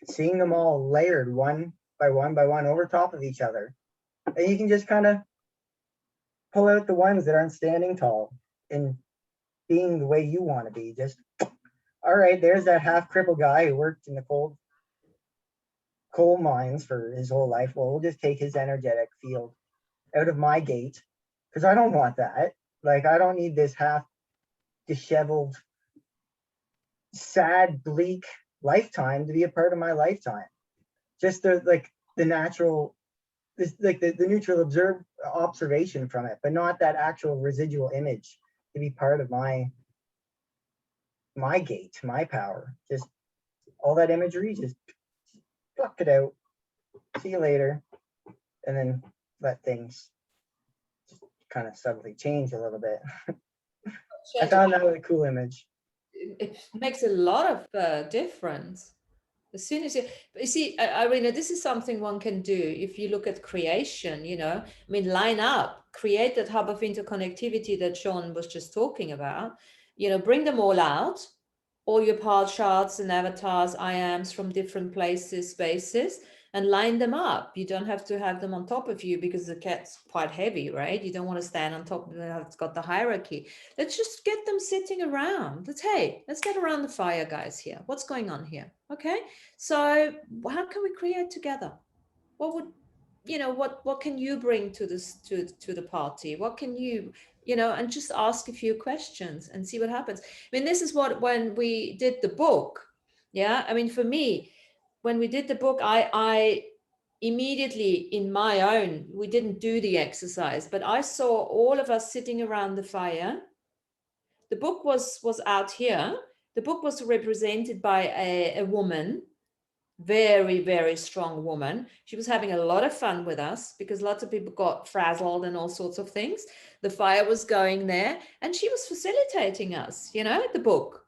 seeing them all layered one by one over top of each other. And you can just kind of pull out the ones that aren't standing tall and being the way you want to be. Just, all right, there's that half crippled guy who worked in the coal mines for his whole life. Well, we'll just take his energetic field out of my gate, because I don't want that. Like, I don't need this half disheveled, sad, bleak lifetime to be a part of my lifetime. Just the natural, like the neutral observation from it, but not that actual residual image to be part of my gate, my power. Just all that imagery, just pluck it out. See you later. And then let things just kind of subtly change a little bit. I found that a cool image. It makes a lot of difference. As soon as you see, Irina, this is something one can do if you look at creation, you know, I mean, line up, create that hub of interconnectivity that Sean was just talking about, you know, bring them all out, all your part charts and avatars, IAMs from different places, spaces, and line them up. You don't have to have them on top of you because the cat's quite heavy, right? You don't want to stand on top of it. It's got the hierarchy. Let's just get them sitting around. Let's get around the fire, guys, here. What's going on here? Okay. So how can we create together? What would, you know, what can you bring to this, to the party? What can you, you know, and just ask a few questions and see what happens. I mean, this is what, when we did the book, yeah, I mean, for me, when we did the book, I immediately in my own, we didn't do the exercise, but I saw all of us sitting around the fire. The book was out here. The book was represented by a woman, very, very strong woman. She was having a lot of fun with us because lots of people got frazzled and all sorts of things. The fire was going there and she was facilitating us, you know, the book.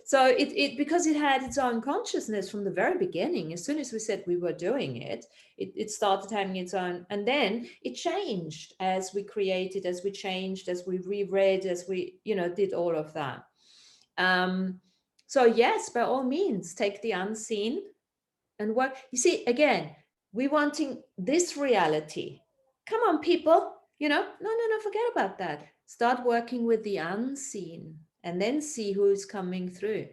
So it because it had its own consciousness from the very beginning. As soon as we said we were doing it, it started having its own, and then it changed as we created, as we changed, as we reread, as we, you know, did all of that. So yes, by all means, take the unseen and work. You see, again, we're wanting this reality. Come on, people, you know, no, forget about that. Start working with the unseen and then see who's coming through.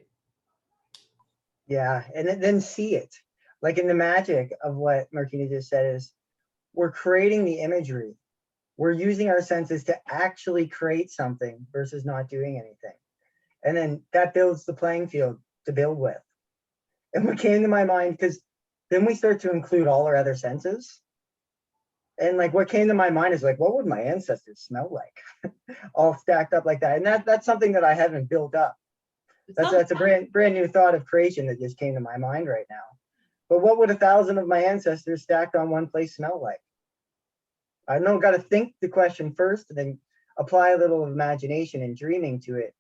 Yeah, and then see it. Like in the magic of what Martina just said is, we're creating the imagery. We're using our senses to actually create something versus not doing anything. And then that builds the playing field to build with. And what came to my mind, because then we start to include all our other senses. And like what came to my mind is like, what would my ancestors smell like? All stacked up like that. And that's something that I haven't built up. That's a brand new thought of creation that just came to my mind right now. But what would 1,000 of my ancestors stacked on one place smell like? I don't got to think the question first and then apply a little imagination and dreaming to it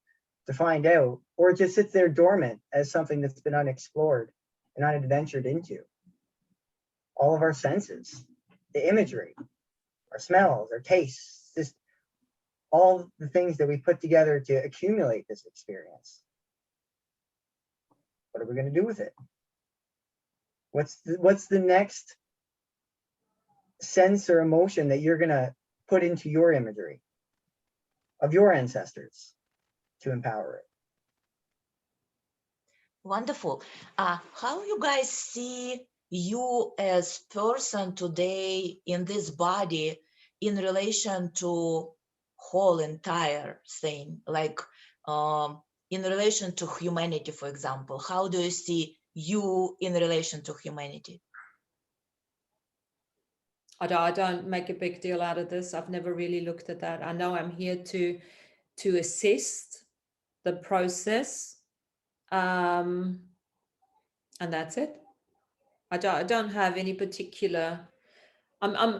to find out, or it just sits there dormant as something that's been unexplored and unadventured into. All of our senses, the imagery, our smells, our tastes, just all the things that we put together to accumulate this experience. What are we going to do with it? What's the next sense or emotion that you're going to put into your imagery of your ancestors to empower it? Wonderful. How you guys see you as person today in this body in relation to whole entire thing, like in relation to humanity, for example? How do you see you in relation to humanity? I don't make a big deal out of this. I've never really looked at that. I know I'm here to assist the process, and that's it. I don't have any particular. I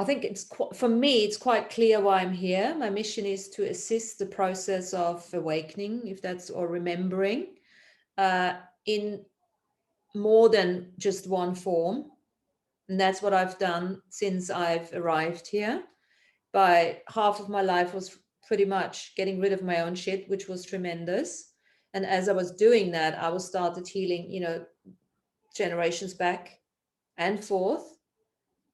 think for me, it's quite clear why I'm here. My mission is to assist the process of awakening, or remembering, in more than just one form. And that's what I've done since I've arrived here. By half of my life was pretty much getting rid of my own shit, which was tremendous. And as I was doing that, I was started healing, generations back and forth.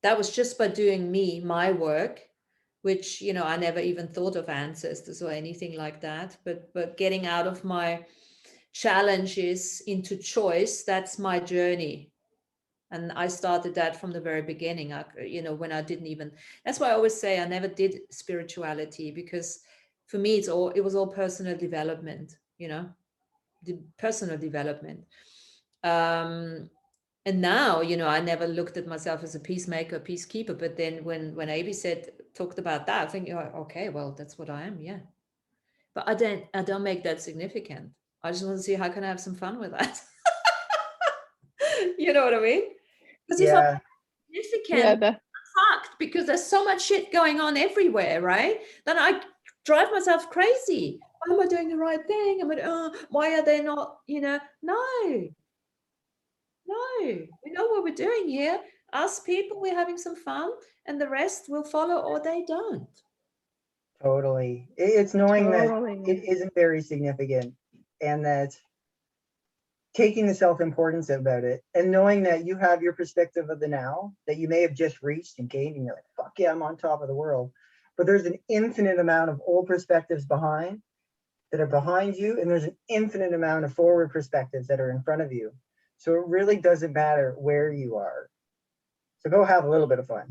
That was just by doing my work, which, I never even thought of ancestors or anything like that. But getting out of my challenges into choice, that's my journey. And I started that from the very beginning, when I didn't even, that's why I always say I never did spirituality, because for me, it was all personal development, the personal development. And now, I never looked at myself as a peacemaker, peacekeeper. But then when Avi talked about that, I think, okay, well, that's what I am. Yeah. But I don't make that significant. I just want to see how can I have some fun with that. You know what I mean? Because if I'm significant, I'm fucked, because there's so much shit going on everywhere, right? Then I drive myself crazy. Am I doing the right thing? Why are they not, No, we know what we're doing here. Us people, we're having some fun, and the rest will follow or they don't. Totally. It's knowing that Totally. it isn't very significant, and that taking the self-importance about it, and knowing that you have your perspective of the now that you may have just reached and gained, and you're like, fuck yeah, I'm on top of the world. But there's an infinite amount of old perspectives behind you, and there's an infinite amount of forward perspectives that are in front of you. So it really doesn't matter where you are. So go have a little bit of fun.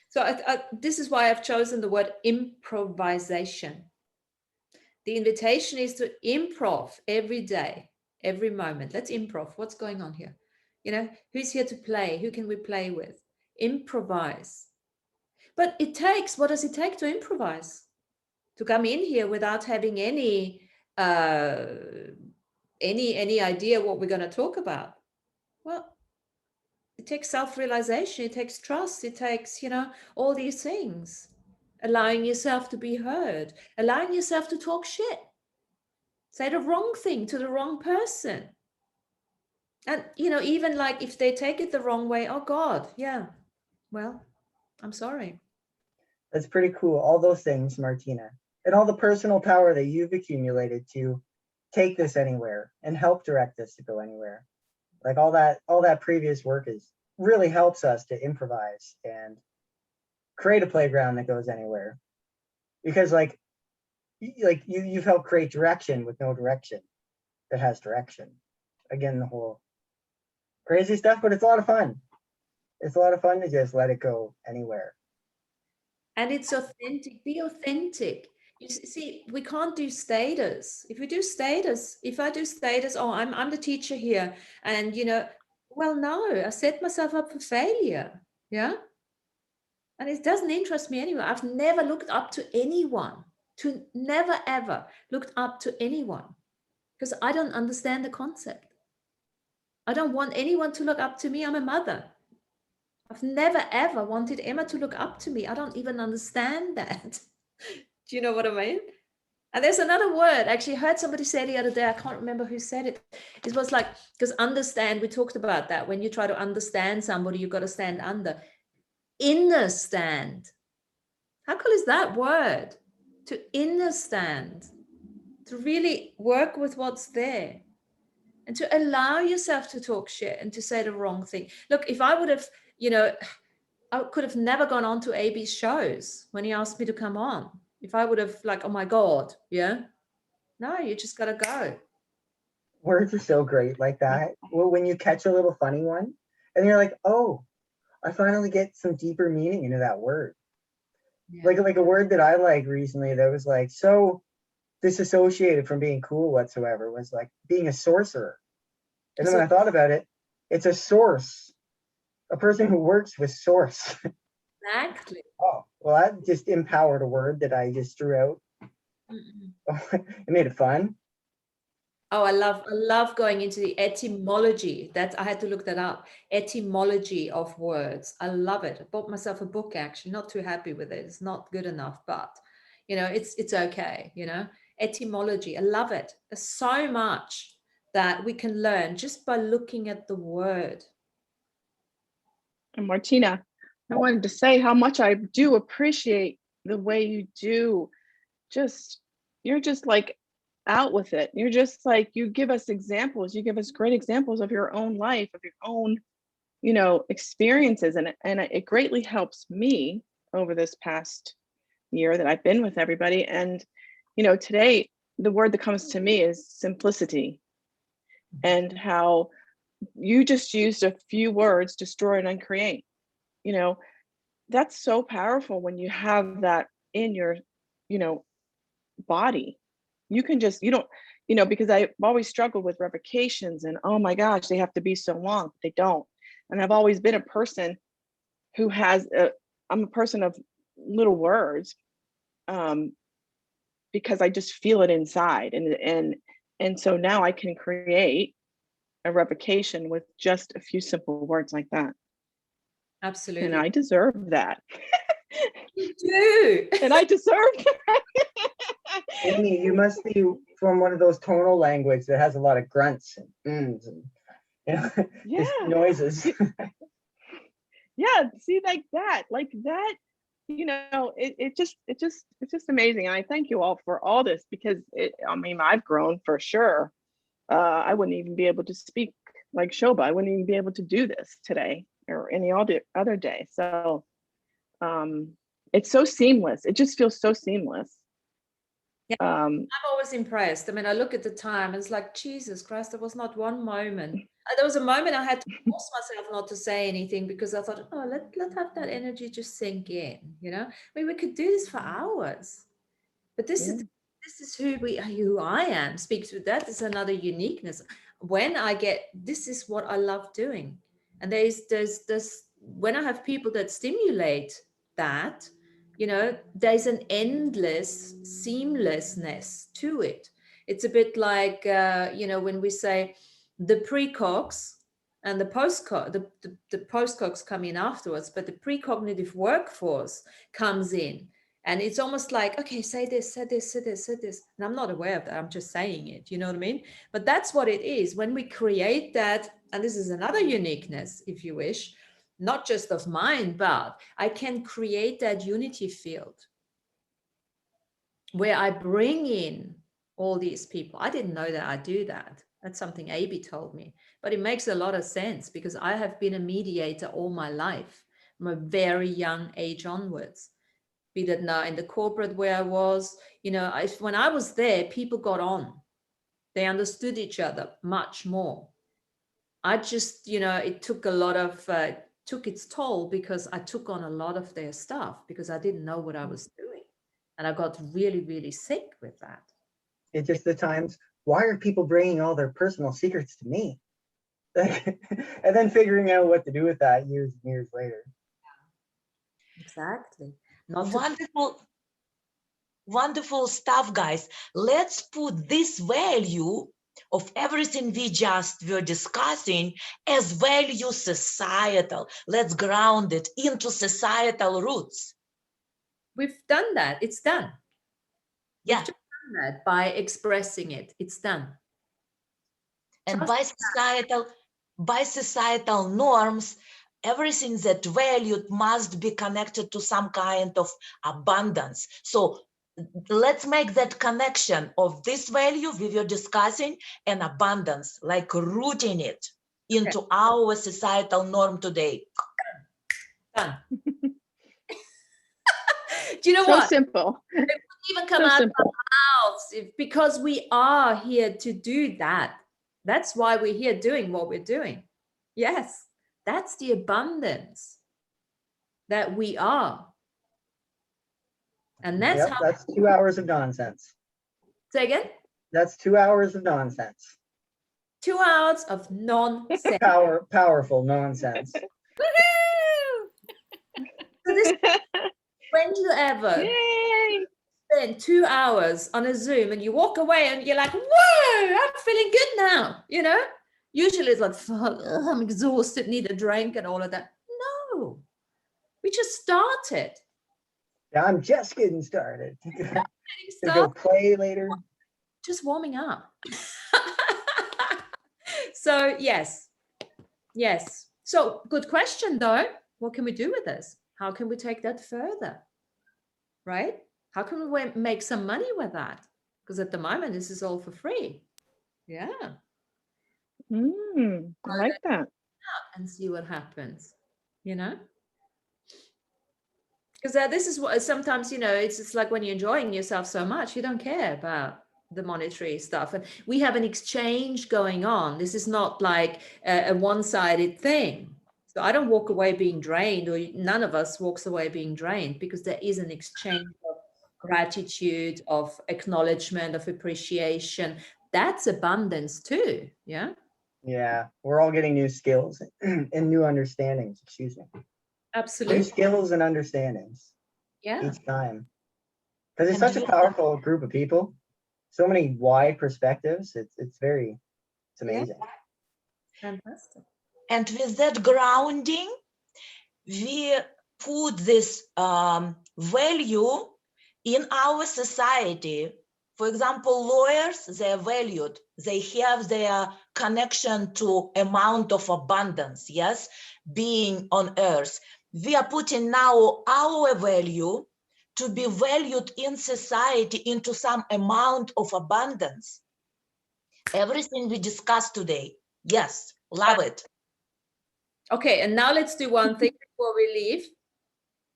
So this is why I've chosen the word improvisation. The invitation is to improv every day, every moment. Let's improv. What's going on here? Who's here to play? Who can we play with? Improvise. But what does it take to improvise? To come in here without having any idea what we're going to talk about? Well, it takes self-realization, it takes trust, it takes, all these things. Allowing yourself to be heard, allowing yourself to talk shit, say the wrong thing to the wrong person. And, even like if they take it the wrong way, oh God, yeah, well, I'm sorry. That's pretty cool. All those things, Martina, and all the personal power that you've accumulated to take this anywhere and help direct this to go anywhere. Like all that previous work really helps us to improvise and create a playground that goes anywhere. Because like you've helped create direction with no direction that has direction. Again, the whole crazy stuff, but it's a lot of fun. It's a lot of fun to just let it go anywhere. And it's authentic. Be authentic. You see, we can't do status. If I do status, oh, I'm the teacher here. And, well, no, I set myself up for failure. Yeah. And it doesn't interest me anyway. I've never looked up to anyone, never, ever looked up to anyone, because I don't understand the concept. I don't want anyone to look up to me. I'm a mother. I've never, ever wanted Emma to look up to me. I don't even understand that. Do you know what I mean? And there's another word, actually, I heard somebody say the other day, I can't remember who said it. It was like, because understand, we talked about that. When you try to understand somebody, you've got to stand under. Understand. How cool is that word? To understand, to really work with what's there, and to allow yourself to talk shit and to say the wrong thing. Look, if I would have, I could have never gone on to AB's shows when he asked me to come on. If I would have like, oh my God, yeah. No, you just gotta go. Words are so great like that. Well, when you catch a little funny one and you're like, oh, I finally get some deeper meaning into that word. Yeah. Like a word that I like recently that was like so disassociated from being cool whatsoever was like being a sorcerer. And then when I thought about it, it's a source, a person who works with source. Exactly. Oh, well, that just empowered a word that I just threw out. It made it fun. Oh, I love going into the etymology. I had to look that up. Etymology of words. I love it. I bought myself a book, actually. Not too happy with it. It's not good enough, but it's okay. Etymology. I love it. There's so much that we can learn just by looking at the word. And Martina, I wanted to say how much I do appreciate the way you do. You're just like out with it. You're just like, you give us examples. You give us great examples of your own life, of your own, experiences. And it greatly helps me over this past year that I've been with everybody. And, today, the word that comes to me is simplicity, and how you just used a few words, destroy and uncreate. That's so powerful when you have that in your, body. You can just, you don't, because I've always struggled with revocations and, oh my gosh, they have to be so long. They don't. And I've always been a person who I'm a person of little words, because I just feel it inside. And so now I can create a revocation with just a few simple words like that. Absolutely. And I deserve that. You do. And I deserve that. Amy, you must be from one of those tonal language that has a lot of grunts and just noises. Yeah, see, like that, it's just amazing. And I thank you all for all this, because I've grown for sure. I wouldn't even be able to speak like Shobha. I wouldn't even be able to do this today or any other day. So it's so seamless. It just feels so seamless. Yeah, I'm always impressed. I look at the time, and it's like, Jesus Christ, there was not one moment. There was a moment I had to force myself not to say anything, because I thought, oh, let's have that energy just sink in, we could do this for hours. But this is who I am. Speaks with that. It's another uniqueness. When I get, this is what I love doing. And there's when I have people that stimulate that, there's an endless seamlessness to it. It's a bit like, when we say the precogs and the postcogs come in afterwards, but the precognitive workforce comes in. And it's almost like, okay, say this, say this, say this, say this. And I'm not aware of that. I'm just saying it. You know what I mean? But that's what it is. When we create that, and this is another uniqueness, if you wish, not just of mine, but I can create that unity field where I bring in all these people. I didn't know that I do that. That's something AB told me. But it makes a lot of sense, because I have been a mediator all my life, from a very young age onwards. Be that now in the corporate where I was, when I was there, people got on. They understood each other much more. I just, it took a lot of, took its toll, because I took on a lot of their stuff, because I didn't know what I was doing. And I got really, really sick with that. It's just the times, why are people bringing all their personal secrets to me? And then figuring out what to do with that years and years later. Exactly. Wonderful stuff, guys. Let's put this value of everything we just were discussing as value societal. Let's ground it into societal roots. We've done that. It's done. Yeah. We've just done that by expressing it. It's done. And Just by societal norms, everything that valued must be connected to some kind of abundance. So let's make that connection of this value we were discussing and abundance, like rooting it into our societal norm today. done. Do you know So what? simple. It wouldn't even come So out simple. of our mouths because we are here to do that. That's why we're here doing what we're doing. Yes, that's the abundance that we are. And that's Yep, how. that's 2 hours of nonsense. Say again? That's 2 hours of nonsense. 2 hours of nonsense. Powerful nonsense. Woohoo! So this, when you ever Yay! spend 2 hours on a Zoom and you walk away and you're like, whoa, I'm feeling good now, you know? Usually it's like, fuck, I'm exhausted, need a drink and all of that. No, we just started. Yeah, I'm just getting started. Gonna go Start play later. just warming up. So yes. So good question though. What can we do with this? How can we take that further? Right? How can we make some money with that? Because at the moment, this is all for free. Yeah. I like that. And see what happens, you know? Because this is what sometimes, you know, it's like when you're enjoying yourself so much, you don't care about the monetary stuff. And we have an exchange going on. This is not like a one-sided thing. So I don't walk away being drained, or none of us walks away being drained, because there is an exchange of gratitude, of acknowledgement, of appreciation. That's abundance too. Yeah. Yeah, we're all getting new skills and new understandings. Excuse me. New Absolutely. skills and understandings Yeah. each time. Because it's And such a powerful group of people. So many wide perspectives. It's amazing. Fantastic. And with that grounding, we put this value in our society. For example, lawyers, they're valued. They have their connection to amount of abundance, yes, being on earth. We are putting now our value to be valued in society into some amount of abundance. Everything we discussed today, yes, love it. Okay, and now let's do one thing before we leave.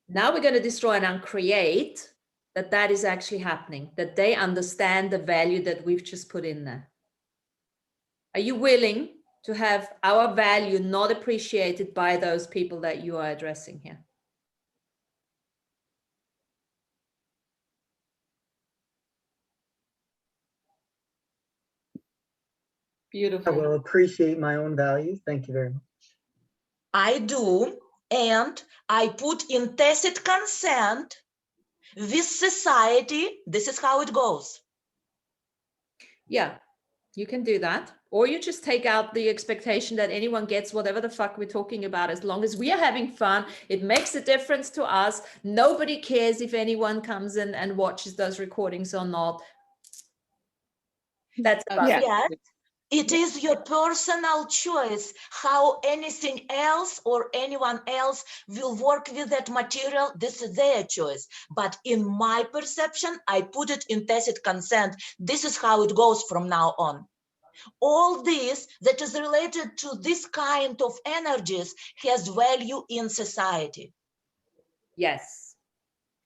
Now we're going to destroy and uncreate that is actually happening, that they understand the value that we've just put in there. Are you willing to have our value not appreciated by those people that you are addressing here? I Beautiful. will appreciate my own value. Thank you very much. I do, and I put in tacit consent with society. This is how it goes. Yeah, you can do that. Or you just take out the expectation that anyone gets whatever the fuck we're talking about. As long as we are having fun, it makes a difference to us. Nobody cares if anyone comes in and watches those recordings or not. That's about Yeah. Yes, it is your personal choice how anything else or anyone else will work with that material. This is their choice. But in my perception, I put it in tacit consent. This is how it goes from now on. All this that is related to this kind of energies has value in society. Yes.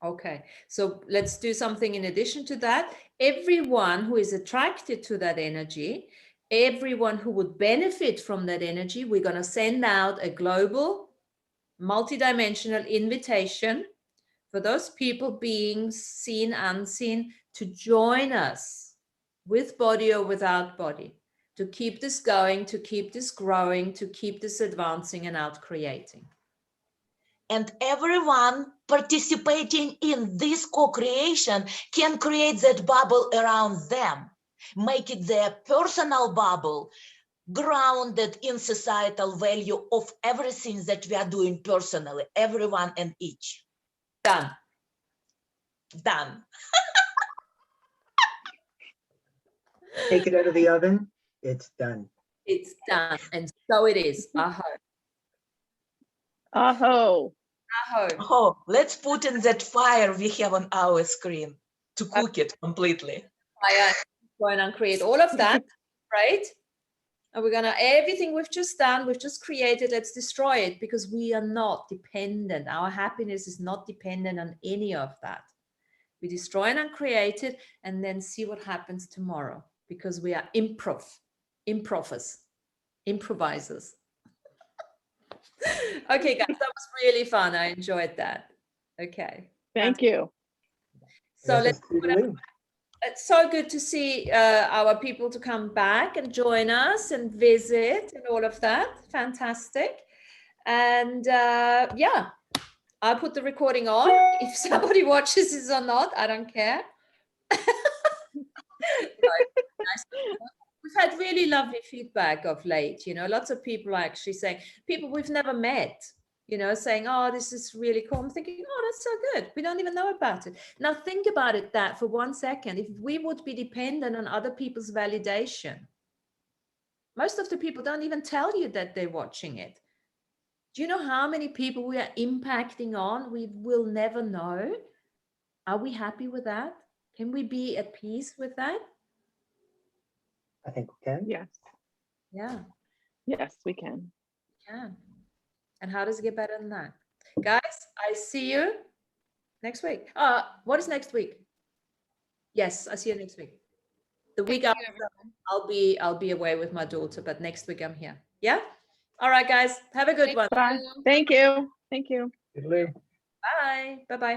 Okay. So let's do something in addition to that. Everyone who is attracted to that energy, everyone who would benefit from that energy, we're going to send out a global, multidimensional invitation for those people, beings, seen, unseen, to join us with body or without body, to keep this going, to keep this growing, to keep this advancing and out creating. And everyone participating in this co-creation can create that bubble around them, make it their personal bubble, grounded in societal value of everything that we are doing personally, everyone and each. Done. Done. Take it out of the oven. It's done. It's done. And so it is. Aho. Aho. Aho. Oh, let's put in that fire we have on our screen to cook it completely. I going and create all of that, right? And we're gonna, everything we've just done, we've just created, let's destroy it, because we are not dependent. Our happiness is not dependent on any of that. We destroy and uncreate it, and then see what happens tomorrow, because we are improvers. Okay, guys, that was really fun. I enjoyed that. Okay. Thank you. So Yes, let's it's toodaloo. it's so good to see our people to come back and join us and visit and all of that. Fantastic. And yeah, I'll put the recording on. If somebody watches this or not, I don't care. We've had really lovely feedback of late. You know, lots of people are actually saying, people we've never met, you know, saying, oh, this is really cool. I'm thinking, oh, that's so good. We don't even know about it. Now think about it, that for 1 second, if we would be dependent on other people's validation, most of the people don't even tell you that they're watching it. Do you know how many people we are impacting on? We will never know. Are we happy with that? Can we be at peace with that? I think we can. Yes. Yeah. Yes, we can. Can. And how does it get better than that? Guys, I see you next week. What is next week? Yes, I see you next week. The week Thank after, you, everyone. I'll be away with my daughter, but next week I'm here. Yeah? All right, guys. Have a good one. Bye. you. Thank you. Thank you. Toodaloo. Bye. Bye-bye.